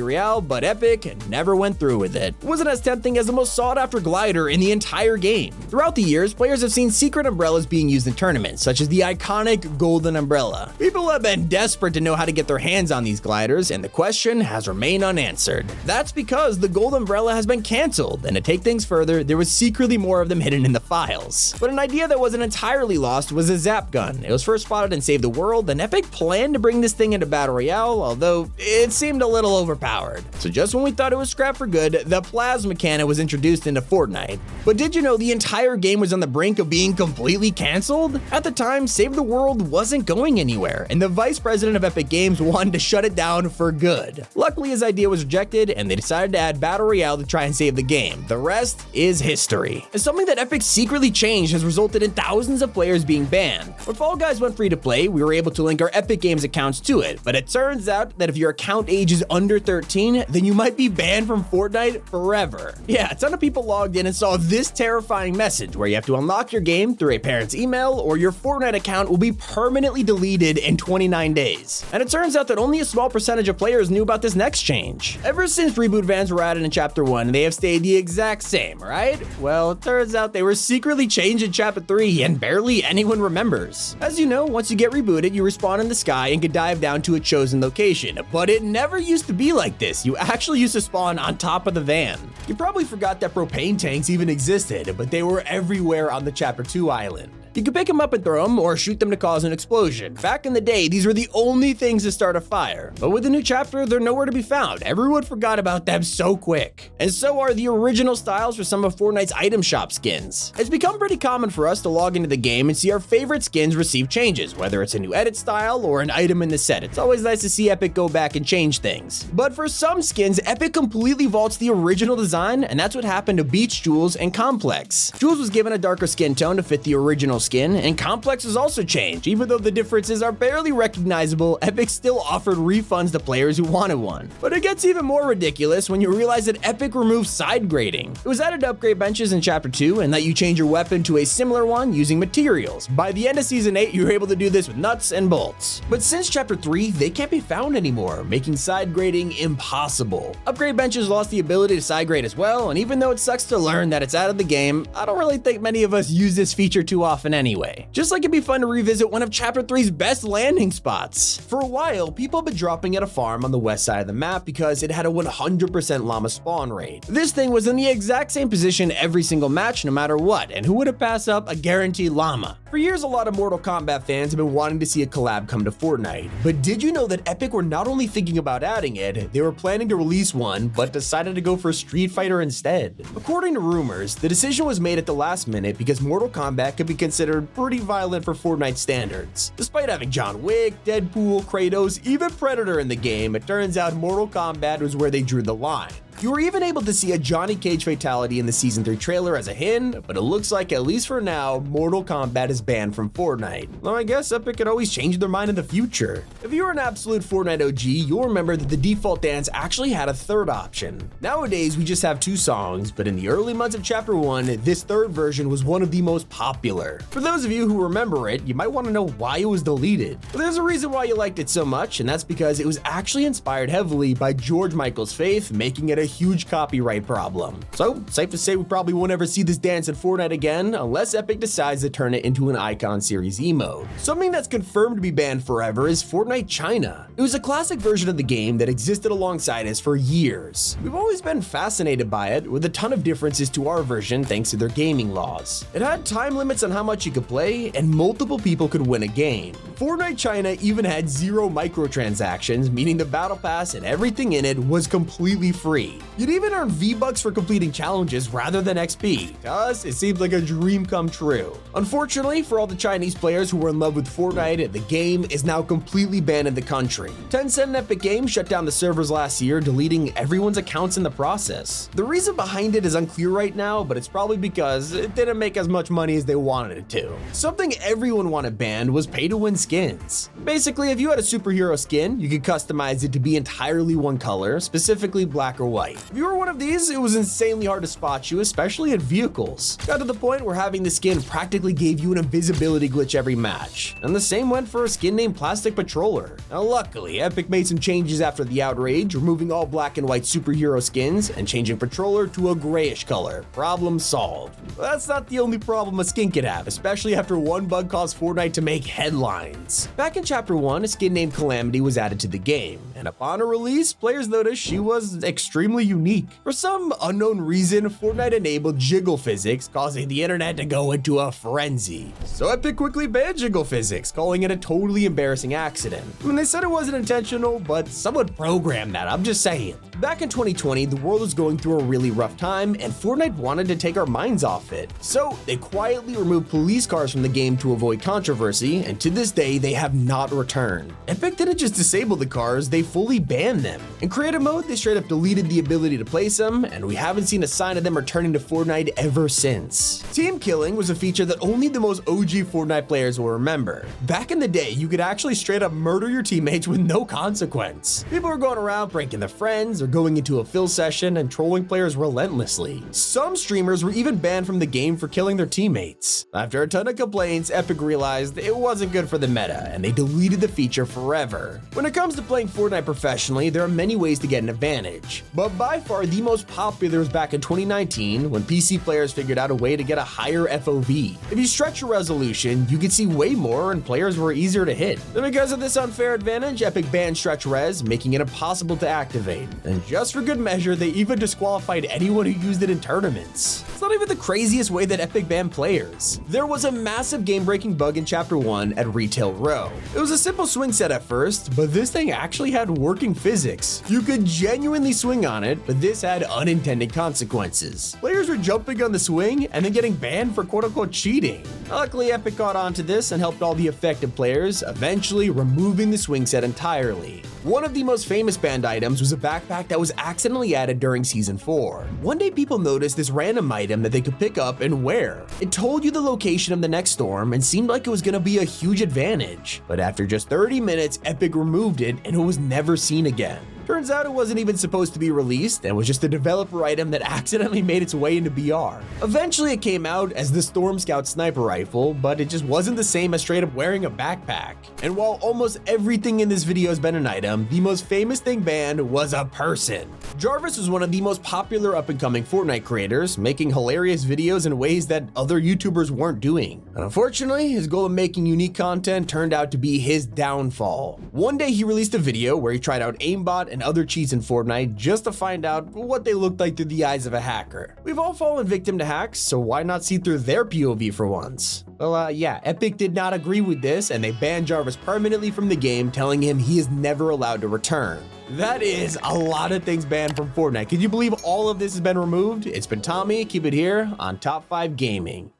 Royale, but Epic never went through with it. It wasn't as tempting as the most sought-after glider in the entire game. Throughout the years, players have seen secret umbrellas being used in tournaments, such as the iconic Golden Umbrella. People have been desperate to know how to get their hands on these gliders, and the question has remained unanswered. That's because the Gold Umbrella has been cancelled, and to take things further, there was secretly more of them hidden in the files. But an idea that wasn't entirely lost was a zap gun. It was first spotted in Save the World, and Epic planned to bring this thing into Battle Royale, although it seemed a little overpowered. So just when we thought it was scrapped for good, the plasma cannon was introduced into Fortnite. But did you know the entire game was on the brink of being completely cancelled? At the time, Save the World wasn't going anywhere, and the vice president of Epic Games wanted to shut it down for good. Luckily, his idea was rejected, and they decided to add Battle Royale to try and save the game. The rest is history. And something that Epic secretly changed has resulted in thousands of players being banned. When Fall Guys went free to play, we were able to link our Epic Games accounts to it, but it turns out that if your account age is under 13, then you might be banned from Fortnite forever. Yeah, a ton of people logged in and saw this this terrifying message where you have to unlock your game through a parent's email or your Fortnite account will be permanently deleted in 29 days. And it turns out that only a small percentage of players knew about this next change. Ever since reboot vans were added in Chapter 1, they have stayed the exact same, right? Well, it turns out they were secretly changed in Chapter 3 and barely anyone remembers. As you know, once you get rebooted, you respawn in the sky and can dive down to a chosen location. But it never used to be like this. You actually used to spawn on top of the van. You probably forgot that propane tanks even existed, but they were everywhere on the Chapter 2 island. You could pick them up and throw them, or shoot them to cause an explosion. Back in the day, these were the only things to start a fire. But with the new chapter, they're nowhere to be found. Everyone forgot about them so quick. And so are the original styles for some of Fortnite's Item Shop skins. It's become pretty common for us to log into the game and see our favorite skins receive changes, whether it's a new edit style or an item in the set. It's always nice to see Epic go back and change things. But for some skins, Epic completely vaults the original design, and that's what happened to Beach, Jules, and Complex. Jules was given a darker skin tone to fit the original skin, and Complex was also changed. Even though the differences are barely recognizable, Epic still offered refunds to players who wanted one. But it gets even more ridiculous when you realize that Epic removed side grading. It was added to upgrade benches in Chapter 2 and let you change your weapon to a similar one using materials. By the end of Season 8, you were able to do this with nuts and bolts. But since Chapter 3, they can't be found anymore, making side grading impossible. Upgrade benches lost the ability to side grade as well, and even though it sucks to learn that it's out of the game, I don't really think many of us use this feature too often anyway. Just like it'd be fun to revisit one of Chapter 3's best landing spots. For a while, people have been dropping at a farm on the west side of the map because it had a 100% llama spawn rate. This thing was in the exact same position every single match no matter what, and who would have passed up a guaranteed llama? For years, a lot of Mortal Kombat fans have been wanting to see a collab come to Fortnite. But did you know that Epic were not only thinking about adding it, they were planning to release one, but decided to go for Street Fighter instead? According to rumors, the decision was made at the last minute because Mortal Kombat could be considered pretty violent for Fortnite standards. Despite having John Wick, Deadpool, Kratos, even Predator in the game, it turns out Mortal Kombat was where they drew the line. You were even able to see a Johnny Cage fatality in the Season 3 trailer as a hint, but it looks like, at least for now, Mortal Kombat is banned from Fortnite. Well, I guess Epic could always change their mind in the future. If you're an absolute Fortnite OG, you'll remember that the default dance actually had a third option. Nowadays, we just have 2 songs, but in the early months of Chapter 1, this third version was one of the most popular. For those of you who remember it, you might want to know why it was deleted. But there's a reason why you liked it so much, and that's because it was actually inspired heavily by George Michael's Faith, making it a huge copyright problem. So, safe to say we probably won't ever see this dance in Fortnite again, unless Epic decides to turn it into an Icon Series emote. Something that's confirmed to be banned forever is Fortnite China. It was a classic version of the game that existed alongside us for years. We've always been fascinated by it, with a ton of differences to our version thanks to their gaming laws. It had time limits on how much you could play, and multiple people could win a game. Fortnite China even had 0 microtransactions, meaning the battle pass and everything in it was completely free. You'd even earn V-Bucks for completing challenges rather than XP. To us, it seems like a dream come true. Unfortunately, for all the Chinese players who were in love with Fortnite, the game is now completely banned in the country. Tencent and Epic Games shut down the servers last year, deleting everyone's accounts in the process. The reason behind it is unclear right now, but it's probably because it didn't make as much money as they wanted it to. Something everyone wanted banned was pay-to-win skins. Basically, if you had a superhero skin, you could customize it to be entirely one color, specifically black or white. If you were one of these, it was insanely hard to spot you, especially in vehicles. Got to the point where having the skin practically gave you an invisibility glitch every match. And the same went for a skin named Plastic Patroller. Now luckily, Epic made some changes after the outrage, removing all black and white superhero skins and changing Patroller to a grayish color. Problem solved. But that's not the only problem a skin could have, especially after one bug caused Fortnite to make headlines. Back in Chapter 1, a skin named Calamity was added to the game, and upon her release, players noticed she was extremely unique. For some unknown reason, Fortnite enabled jiggle physics, causing the internet to go into a frenzy. So Epic quickly banned jiggle physics, calling it a totally embarrassing accident. I mean, they said it wasn't intentional, but someone programmed that, I'm just saying. Back in 2020, the world was going through a really rough time, and Fortnite wanted to take our minds off it. So they quietly removed police cars from the game to avoid controversy, and to this day, say they have not returned. Epic didn't just disable the cars, they fully banned them. In creative mode, they straight up deleted the ability to place them, and we haven't seen a sign of them returning to Fortnite ever since. Team killing was a feature that only the most OG Fortnite players will remember. Back in the day, you could actually straight up murder your teammates with no consequence. People were going around pranking their friends or going into a fill session and trolling players relentlessly. Some streamers were even banned from the game for killing their teammates. After a ton of complaints, Epic realized it wasn't good for the meta, and they deleted the feature forever. When it comes to playing Fortnite professionally, there are many ways to get an advantage, but by far the most popular was back in 2019 when PC players figured out a way to get a higher FOV. If you stretch your resolution, you could see way more and players were easier to hit. And because of this unfair advantage, Epic banned stretch res, making it impossible to activate. And just for good measure, they even disqualified anyone who used it in tournaments. It's not even the craziest way that Epic banned players. There was a massive game-breaking bug in Chapter 1 at Retail Row. It was a simple swing set at first, but this thing actually had working physics. You could genuinely swing on it, but this had unintended consequences. Players were jumping on the swing and then getting banned for quote-unquote cheating. Luckily, Epic caught on to this and helped all the affected players, eventually removing the swing set entirely. One of the most famous banned items was a backpack that was accidentally added during Season 4. One day people noticed this random item that they could pick up and wear. It told you the location of the next storm and seemed like it was gonna be a huge advantage. But after just 30 minutes, Epic removed it and it was never seen again. Turns out it wasn't even supposed to be released and was just a developer item that accidentally made its way into BR. Eventually it came out as the Storm Scout sniper rifle, but it just wasn't the same as straight up wearing a backpack. And while almost everything in this video has been an item, the most famous thing banned was a person. Jarvis was one of the most popular up-and-coming Fortnite creators, making hilarious videos in ways that other YouTubers weren't doing. And unfortunately, his goal of making unique content turned out to be his downfall. One day he released a video where he tried out aimbot and other cheats in Fortnite just to find out what they looked like through the eyes of a hacker. We've all fallen victim to hacks, so why not see through their POV for once? Well, yeah, Epic did not agree with this and they banned Jarvis permanently from the game, telling him he is never allowed to return. That is a lot of things banned from Fortnite. Can you believe all of this has been removed? It's been Tommy, keep it here on Top 5 Gaming.